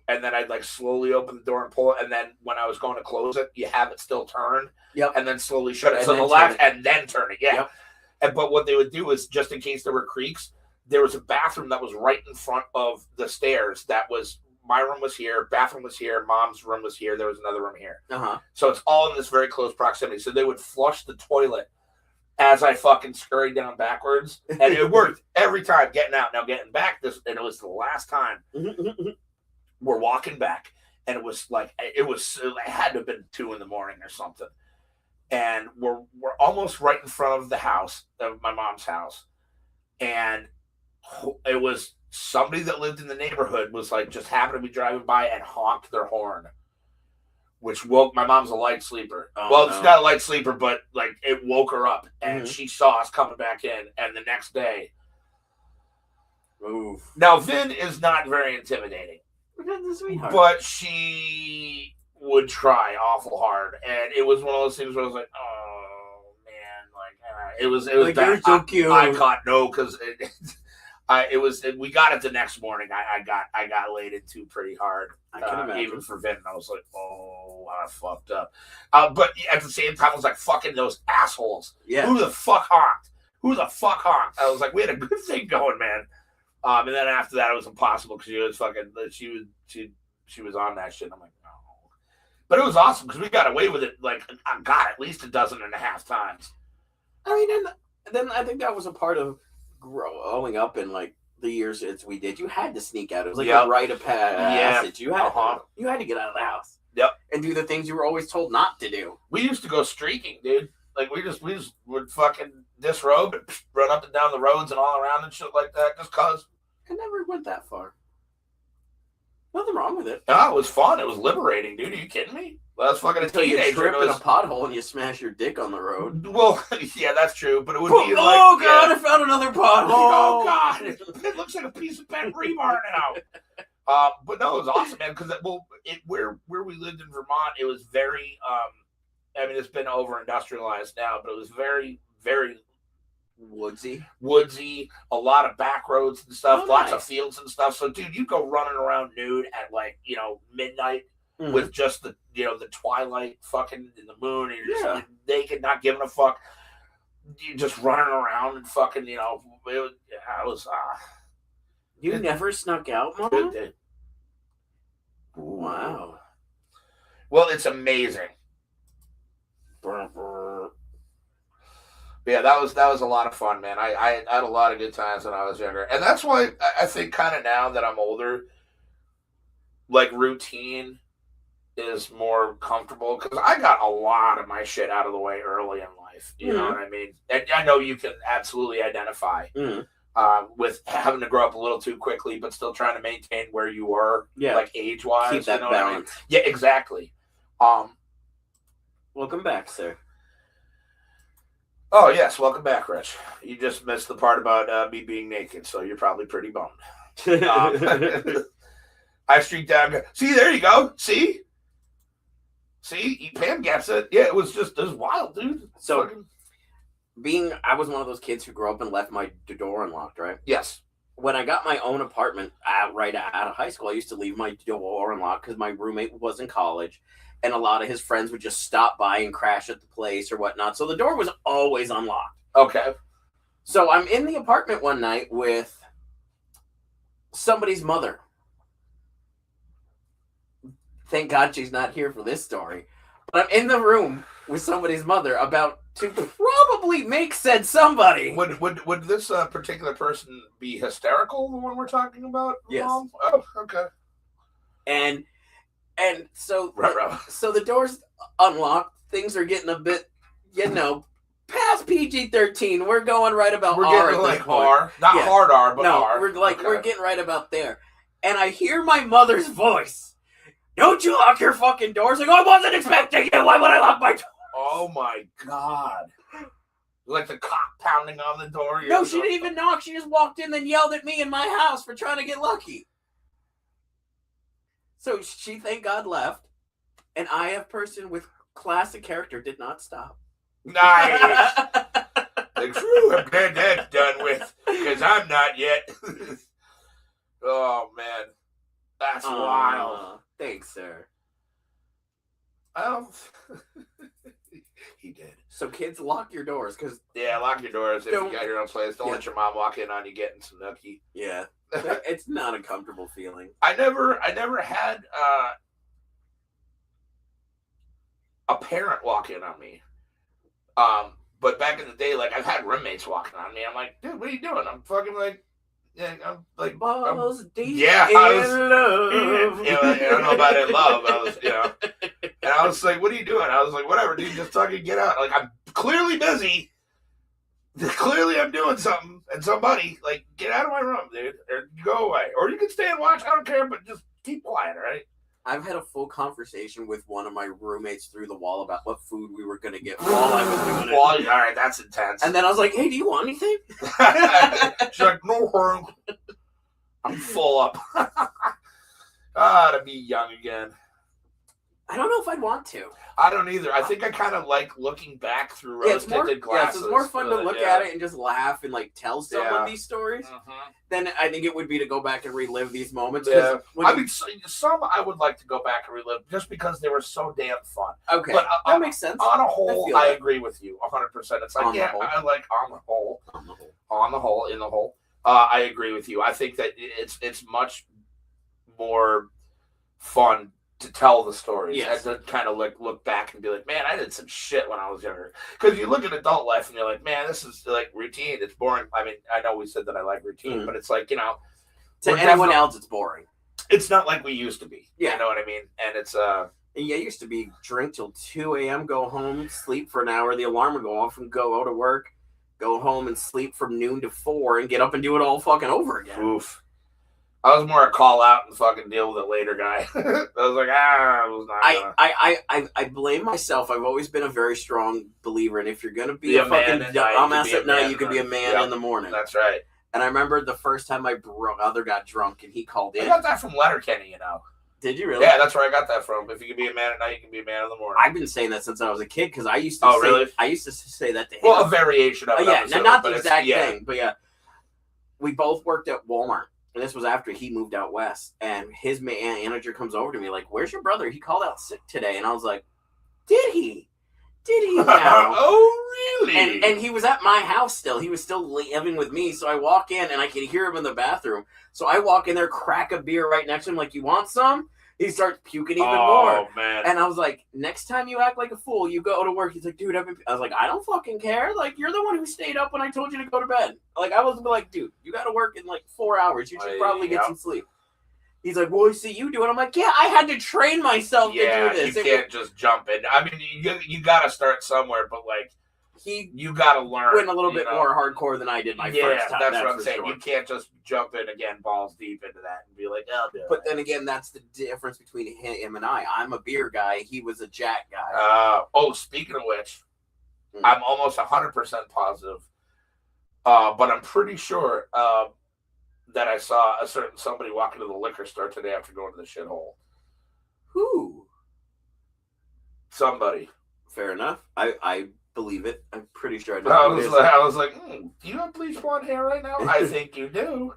and then I'd like slowly open the door and pull it, and then when I was going to close it, you have it still turned, and then slowly shut it
And
to the
then
left,
turn it.
and then turn it, but what they would do is, just in case there were creeks, there was a bathroom that was right in front of the stairs. That was, my room was here, bathroom was here, mom's room was here, there was another room here. So it's all in this very close proximity. So they would flush the toilet as I fucking scurried down backwards, and it worked every time. Getting out, now getting back, and it was the last time. We're walking back, and it had to have been 2 a.m. or something, and we're almost right in front of the house, of my mom's house, and it was somebody that lived in the neighborhood was like just happened to be driving by and honked their horn, which woke my mom's a light sleeper. She's not a light sleeper, but like it woke her up, and she saw us coming back in. And the next day, now Vin is not very intimidating, but she would try awful hard, and it was one of those things where I was like, oh man, like it was
like,
bad.
You're so cute.
I caught no because we got it the next morning. I got laid into pretty hard.
I can imagine.
Even for Vin, I was like, oh, I fucked up. But at the same time, I was like, fucking those assholes.
Yeah.
Who the fuck honked? I was like, we had a good thing going, man. And then after that, it was impossible because she was on that shit. I'm like, no. But it was awesome because we got away with it like at least 12 times.
I mean, and then I think that was a part of growing up in like the years we did. You had to sneak out. It was like a rite of passage. You had to get out of the house.
Yep.
And do the things you were always told not to do.
We used to go streaking, dude. Like we just would fucking disrobe and run up and down the roads and all around and shit like that just cause.
I never went that far. Nothing wrong with it.
No, it was fun. It was liberating, dude. Are you kidding me? Well, I was fucking
Until you trip in a pothole and you smash your dick on the road.
Well, yeah, that's true. But it would be like,
oh god, I found another pothole.
Oh god, it looks like a piece of bent rebar now. But no, it was awesome, man. Because where we lived in Vermont, it was very. I mean, it's been over industrialized now, but it was very, very woodsy, a lot of back roads and stuff, lots of
nice.
fields and stuff. So, dude, you go running around nude at like, midnight with just the, the twilight fucking in the moon, and you're just naked, not giving a fuck. You just running around and fucking, it was.
You never snuck out, Mom?
Wow. Well, it's amazing. Yeah, that was a lot of fun, man. I had a lot of good times when I was younger. And that's why I think kind of now that I'm older, like routine is more comfortable, because I got a lot of my shit out of the way early in life. You know what I mean? And I know you can absolutely identify with having to grow up a little too quickly, but still trying to maintain where you were, like age-wise.
Keep that balance.
I mean? Yeah, exactly.
Welcome back, sir.
Oh, yes. Welcome back, Rich. You just missed the part about me being naked, so you're probably pretty bummed. I streaked down. See, there you go. See, Pam gets it. Yeah, it was wild, dude.
So, I was one of those kids who grew up and left my door unlocked, right?
Yes.
When I got my own apartment right out of high school, I used to leave my door unlocked because my roommate was in college, and a lot of his friends would just stop by and crash at the place or whatnot. So the door was always unlocked.
Okay.
So I'm in the apartment one night with somebody's mother. Thank God she's not here for this story. But I'm in the room with somebody's mother about to probably make said somebody.
Would this particular person be hysterical, the one we're talking about?
Yes.
Mom? Oh, okay.
And so so the door's unlocked. Things are getting a bit, past PG-13. We're going right about
we're
R
getting
at this
like
point.
R, not hard R, but
no,
R.
We're getting right about there. And I hear my mother's voice. Don't you lock your fucking doors? Like, I wasn't expecting you. Why would I lock my door?
Oh my God. Like the cop pounding on the door.
No, she didn't even knock. She just walked in and yelled at me in my house for trying to get lucky. So she, thank God, left. And I, a person with classic character, did not stop.
Nice. Like, phew, I'm glad that's done with, because I'm not yet. Oh, man. That's wild.
Thanks, sir.
He did.
So kids, lock your doors, because
lock your doors if you got your own place. Don't let your mom walk in on you getting some nookie.
Yeah, it's not a comfortable feeling.
I never had a parent walk in on me. But back in the day, like, I've had roommates walking on me. I'm like, dude, what are you doing? I'm fucking like. Yeah, I'm like
balls deep
in love. I don't know about in love. I was, and I was like, "What are you doing?" I was like, "Whatever, dude. Just fucking get out." Like, I'm clearly busy. Clearly, I'm doing something, and somebody like, get out of my room, dude, or go away, or you can stay and watch. I don't care, but just keep quiet, all right?
I've had a full conversation with one of my roommates through the wall about what food we were going to get while I was doing it.
All right, that's intense.
And then I was like, hey, do you want anything?
She's like, no, I'm full up. To be young again.
I don't know if I'd want to.
I don't either. I think I kind of like looking back through rose-tinted glasses.
It's more fun to look at it and just laugh and like tell someone these stories. Then I think it would be to go back and relive these moments.
Yeah. I mean, some I would like to go back and relive just because they were so damn fun.
Okay,
but
that makes sense.
On a whole, I agree with you 100%. It's like, I like on the whole. I agree with you. I think that it's much more fun to tell the stories and to kind of look back and be like, man, I did some shit when I was younger. Because you look at adult life and you're like, man, this is like routine. It's boring. I mean, I know we said that I like routine, but it's like,
to anyone else, it's boring.
It's not like we used to be.
Yeah.
You know what I mean? And it's
it used to be drink till 2 a.m., go home, sleep for an hour, the alarm would go off and go to work, go home and sleep from noon to 4 and get up and do it all fucking over again.
Oof. I was more a call out and fucking deal with it later guy. I was like, I was not gonna.
I blame myself. I've always been a very strong believer, and if you're gonna be a fucking dumbass at night, you can be a man in the morning.
That's right.
And I remember the first time my brother got drunk and he called in.
I got that from Letterkenny,
Did you really?
Yeah, that's where I got that from. If you can be a man at night, you can be a man in the morning.
I've been saying that since I was a kid because I used to.
Oh, really?
I used to say that to him.
Well, a variation of it.
Yeah, not the exact thing, but yeah. We both worked at Walmart, and this was after he moved out west. And his manager comes over to me like, "Where's your brother? He called out sick today." And I was like, "Did he? Did he now?"
Oh, really?
And he was at my house still. He was still living with me. So I walk in, and I can hear him in the bathroom. So I walk in there, crack a beer right next to him, like, "You want some?" He starts puking even more.
Oh, man.
And I was like, "Next time you act like a fool, you go to work." He's like, "Dude, I was like, "I don't fucking care. Like, you're the one who stayed up when I told you to go to bed." Like, I was like, "Dude, you got to work in like 4 hours. You should probably get some sleep." He's like, "Well, I see you do it." I'm like, "Yeah, I had to train myself to do this.
You can't just jump in. I mean, you got to start somewhere, but like, you got to learn.
Went a little bit more hardcore than I did my first time.
Yeah, that's what I'm saying.
Sure.
You can't just jump in again, balls deep into that, and be like, "Oh,
but then again, that's the difference between him and I. I'm a beer guy. He was a Jack guy.
Speaking of which, I'm almost 100% positive, but I'm pretty sure that I saw a certain somebody walk into the liquor store today after going to the shithole.
Who?
Somebody.
Fair enough. I believe it. I'm pretty sure I know.
I was like, do you have bleach blonde hair right now? I think you do.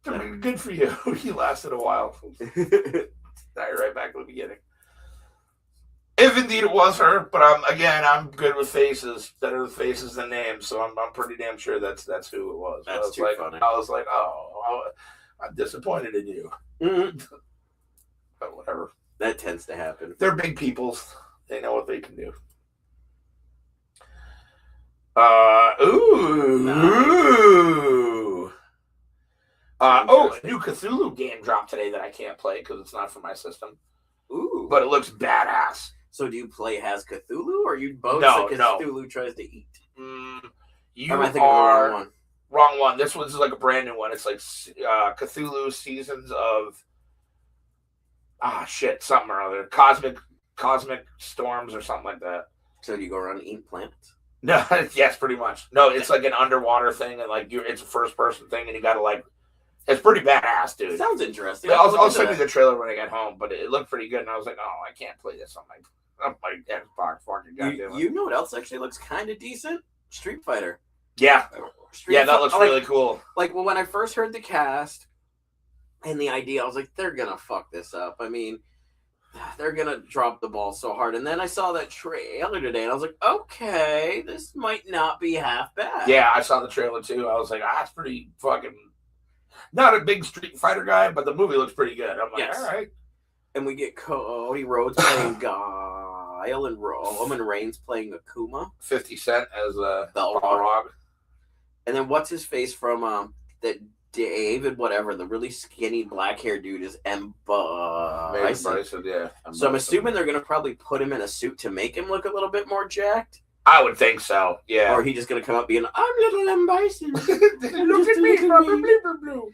Good for you. You lasted a while. Now you're right back to the beginning. If indeed it was her, but I'm good with faces. Better with faces than names, so I'm pretty damn sure that's who it was.
That's funny.
I was like, oh, I'm disappointed in you.
Mm-hmm.
But whatever.
That tends to happen.
They're big peoples. They know what they can do. A new Cthulhu game dropped today that I can't play because it's not for my system.
Ooh.
But it looks badass.
So do you play Has Cthulhu, or you both Cthulhu tries to eat?
You
am I thinking of the wrong one?
Wrong one. This one's like a brand new one. It's like Cthulhu Seasons of something or other. Cosmic Storms or something like that.
So do you go around and eat planets?
No, yes, pretty much. No, it's like an underwater thing, and like it's a first person thing, and you gotta like. It's pretty badass, dude.
Sounds interesting.
I'll send you the trailer when I get home, but it looked pretty good, and I was like, oh, I can't play this on my Xbox. Fucking goddamn.
You know what else actually looks kind of decent? Street Fighter.
Yeah. That looks really cool.
Like, well, when I first heard the cast and the idea, I was like, they're gonna fuck this up. I mean, they're gonna drop the ball so hard. And then I saw that trailer today, and I was like, okay, this might not be half bad.
Yeah, I saw the trailer too. I was like, it's pretty fucking. Not a big Street Fighter guy, but the movie looks pretty good. I'm like, all right.
And we get Cody Rhodes playing Guile, and Roman Reigns playing Akuma.
50 Cent as the
Balrog. And then what's his face from that David whatever, the really skinny black hair dude is Bison,
yeah.
So I'm assuming they're gonna probably put him in a suit to make him look a little bit more jacked.
I would think so, yeah.
Or he just gonna come up being, I'm little M. Bison.
Look at me, blue.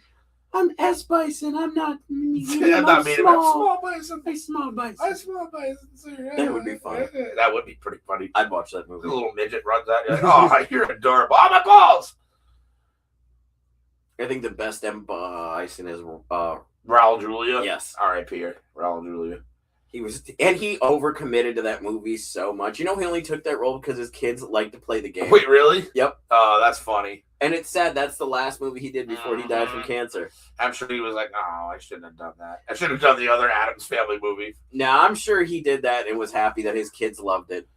I'm S. Bison. I'm not.
I'm small bison.
I'm small bison.
I'm small bison.
That would be fun.
That would be pretty funny.
I'd watch that movie.
The little midget runs out. You're like, oh, you're adorable. Oh, my balls.
I think the best M. Bison is
Raul Julia.
Yes.
R.I.P. Raul Julia.
He overcommitted to that movie so much. You know, he only took that role because his kids like to play the game.
Wait, really?
Yep.
Oh, that's funny.
And it's sad. That's the last movie he did before he died from cancer.
I'm sure he was like, "Oh, I shouldn't have done that. I should have done the other Addams Family movie."
No, I'm sure he did that and was happy that his kids loved it.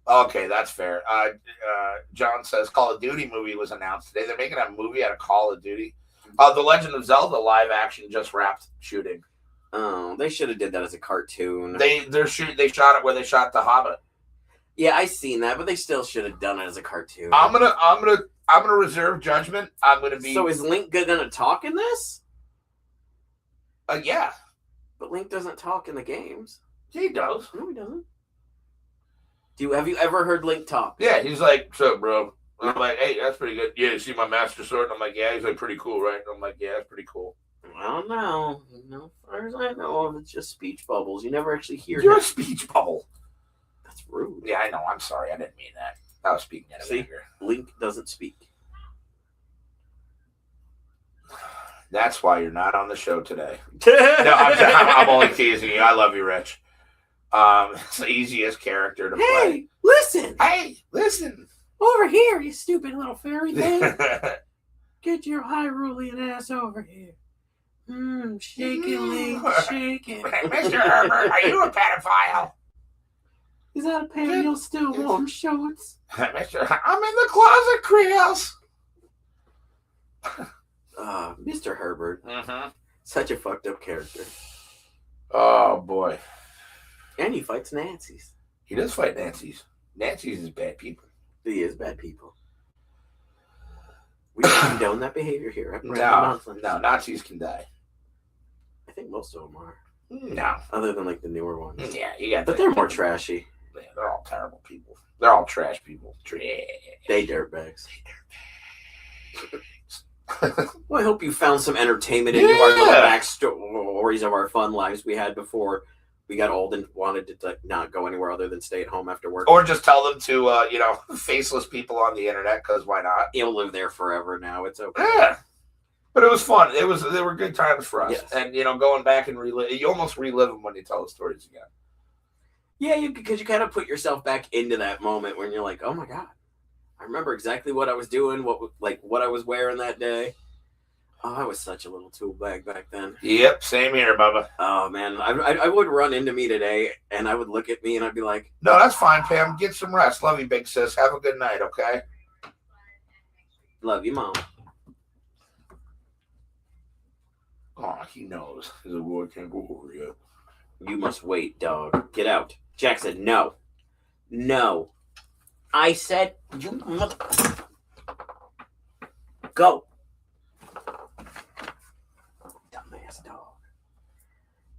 Okay, that's fair. John says Call of Duty movie was announced today. They're making a movie out of Call of Duty. The Legend of Zelda live action just wrapped shooting.
Oh, they should have did that as a cartoon.
They shot it where they shot The Hobbit.
Yeah, I seen that, but they still should have done it as a cartoon.
I'm gonna reserve judgment. I'm gonna be.
So is Link gonna talk in this?
Yeah.
But Link doesn't talk in the games.
He does.
No, he doesn't. Have you ever heard Link talk?
Yeah, he's like, "What's up, bro?" And I'm like, "Hey, that's pretty good." Yeah, you see my master sword? And I'm like, "Yeah." He's like, "Pretty cool, right?" And I'm like, "Yeah, that's pretty cool."
I don't know. As far as I know, it's just speech bubbles. You never actually hear.
You're a speech bubble.
That's rude.
Yeah, I know. I'm sorry. I didn't mean that. I was speaking out of anger.
Link doesn't speak.
That's why you're not on the show today. No, I'm only teasing you. I love you, Rich. It's the easiest character to play.
Listen.
Hey, listen.
Over here, you stupid little fairy thing. Get your Hyrulean ass over here. Shaking, shaking.
Mr. Herbert, are you a pedophile?
Is that a pair of your still warm shorts?
Mr. I'm in the closet, Creels.
Mr. Herbert.
Mm-hmm.
Such a fucked up character.
Oh, boy.
And he fights Nazis.
He does fight Nazis. Nazis is bad people.
He is bad people. We don't condone that behavior here.
No, Nazis can die.
I think most of them are.
No.
Other than like the newer ones.
Yeah, you got.
But they're more trashy.
Yeah, they're all terrible people. They're all trash people.
They dirtbags. Well, I hope you found some entertainment into our little backstories of our fun lives we had before we got old and wanted to not go anywhere other than stay at home after work.
Or just tell them to, faceless people on the internet, because why not?
You'll live there forever now. It's okay.
Yeah. But it was fun. They were good times for us.
Yes.
And, going back and you almost relive them when you tell the stories again.
Yeah, because you kind of put yourself back into that moment when you're like, oh my God, I remember exactly what I was doing, what I was wearing that day. Oh, I was such a little tool bag back then.
Yep, same here, Bubba.
Oh, man. I would run into me today, and I would look at me, and I'd be like...
No, that's fine, Pam. Get some rest. Love you, big sis. Have a good night, okay?
Love you, Mom.
Oh, he knows. He's like, well, I can't go over yet.
You must wait, dog. Get out. Jack said no. No. I said, you mother... Go. Dumbass dog.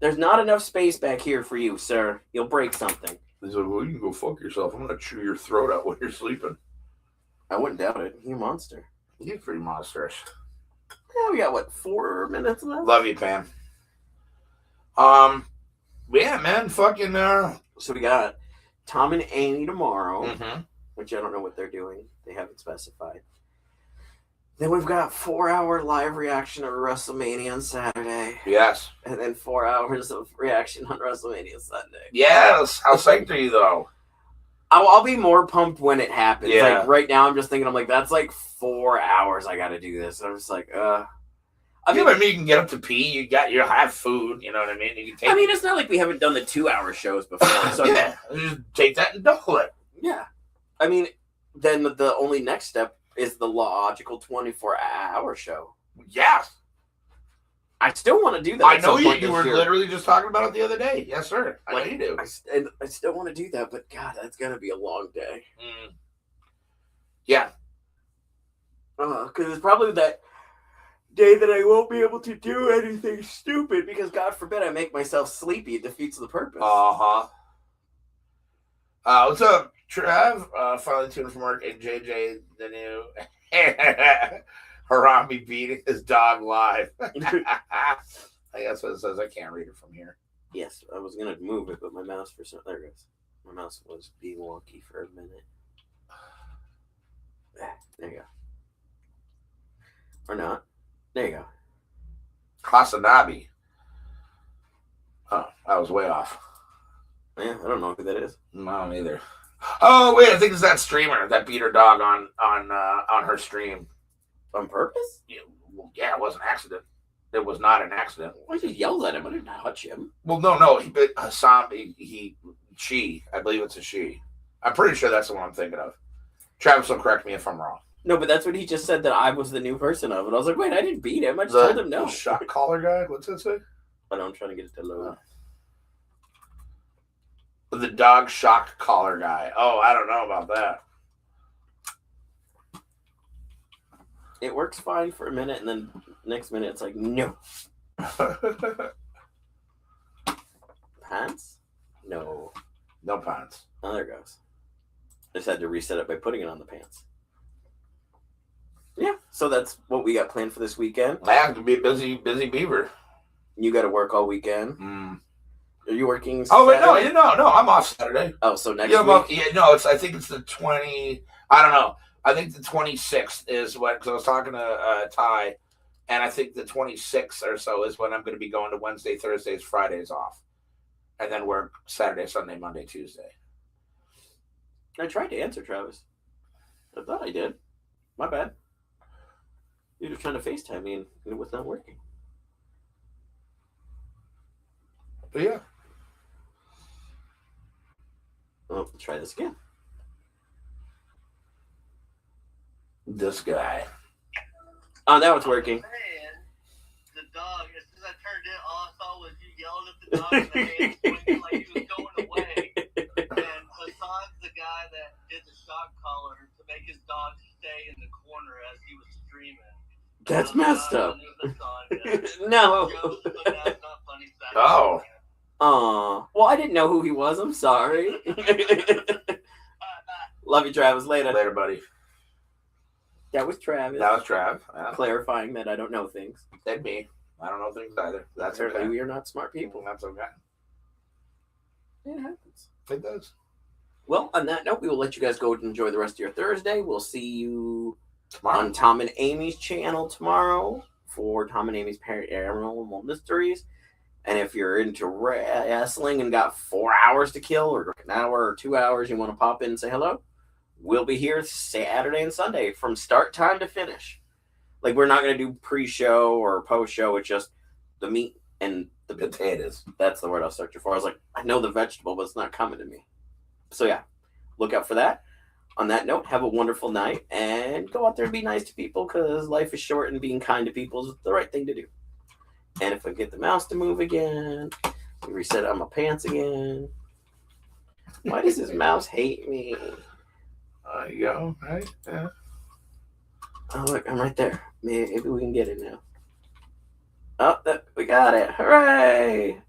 There's not enough space back here for you, sir. You'll break something.
He's like, well, you can go fuck yourself. I'm going to chew your throat out while you're sleeping.
I wouldn't doubt it. You're a monster.
He's pretty monstrous.
Yeah, we got, 4 minutes left?
Love you, Pam. Yeah, man, fucking,
So we got Tom and Amy tomorrow,
mm-hmm.
which I don't know what they're doing. They haven't specified. Then we've got 4-hour live reaction of WrestleMania on Saturday.
Yes.
And then 4 hours of reaction on WrestleMania Sunday.
Yes. How psyched are you, though?
I'll be more pumped when it happens.
Yeah.
Like, right now, I'm just thinking, that's like 4 hours I got to do this. I'm just like, I mean,
you can get up to pee. You'll have food. You know what I mean? You can take.
I mean, it's not like we haven't done the 2-hour shows before. So
yeah, just take that and double it.
Yeah. I mean, then the only next step is the logical 24-hour show.
Yes.
I still want to do that.
I know you were literally just talking about it the other day. Yes, sir. I know you do.
I still want to do that, but God, that's going to be a long day.
Yeah.
Because it's probably that day that I won't be able to do anything stupid because, God forbid, I make myself sleepy. It defeats the purpose.
Uh-huh. What's up, Trev? Finally tuned from work, and JJ, the new Harami beating his dog live. I guess what it says. I can't read it from here.
Yes, I was going to move it, but my mouse there it goes. My mouse was being wonky for a minute. There you go. Or not. There you go.
Hasanabi. Oh, I was way off.
Yeah, I don't know who that is.
No, I don't either. Oh wait, I think it's that streamer that beat her dog on her stream.
On purpose?
Yeah, it was an accident. It was not an accident.
I just yelled at him. I didn't touch him.
Well, no. He bit Hassan. She. I believe it's a she. I'm pretty sure that's the one I'm thinking of. Travis will correct me if I'm wrong.
No, but that's what he just said, that I was the new person of it. I was like, wait, I didn't beat him. I just told him no.
The shot collar guy? What's that say?
I know, I'm trying to get it to load.
The dog shock collar guy. Oh, I don't know about that.
It works fine for a minute, and then next minute it's like, no. Pants? No.
No pants.
Oh, there it goes. I just had to reset it by putting it on the pants. Yeah, so that's what we got planned for this weekend.
I have to be a busy beaver.
You got to work all weekend. Are you working
Saturday? Oh, wait, no, I'm off Saturday.
Oh, so next week?
I think it's the 20, I don't know. I think the 26th is when, because I was talking to Ty, And I think the 26th or so is when I'm going to be going to Wednesday, Thursdays, Fridays off. And then work Saturday, Sunday, Monday, Tuesday.
I tried to answer, Travis. I thought I did. My bad. You were trying to FaceTime me and it was not working.
But yeah.
Well, let's try this again.
This guy.
Oh, now it's working.
The dog, as soon as I turned it, all I saw was you yelling at the dog and the hand pointing like he was going away. And Hassan's the guy that did the shock collar to make his dog stay in the corner as he was streaming.
That's messed up. No.
Oh.
Well, I didn't know who he was. I'm sorry. Love you, Travis. Later.
Later, buddy.
That was Travis.
That was Trav. Yeah.
Clarifying that I don't know things.
And me. I don't know things either. That's
Apparently
okay.
we are not smart people.
That's okay.
It happens.
It does.
Well, on that note, we will let you guys go and enjoy the rest of your Thursday. We'll see you
Tomorrow.
on Tom and Amy's channel tomorrow for Tom and Amy's Paranormal Mysteries. And if you're into wrestling and got 4 hours to kill, or an hour or 2 hours, you want to pop in and say hello, we'll be here Saturday and Sunday from start time to finish. Like, we're not going to do pre-show or post-show. It's just the meat and the potatoes. That's the word I was searching for. I was like, I know the vegetable, but it's not coming to me. So, yeah, look out for that. On that note, have a wonderful night and go out there and be nice to people because life is short and being kind to people is the right thing to do. And if I get the mouse to move again, reset on my pants again. Why does this mouse hate me?
There you go. Right? Yeah.
Oh, look, I'm right there. Maybe we can get it now. Oh, we got it. Hooray!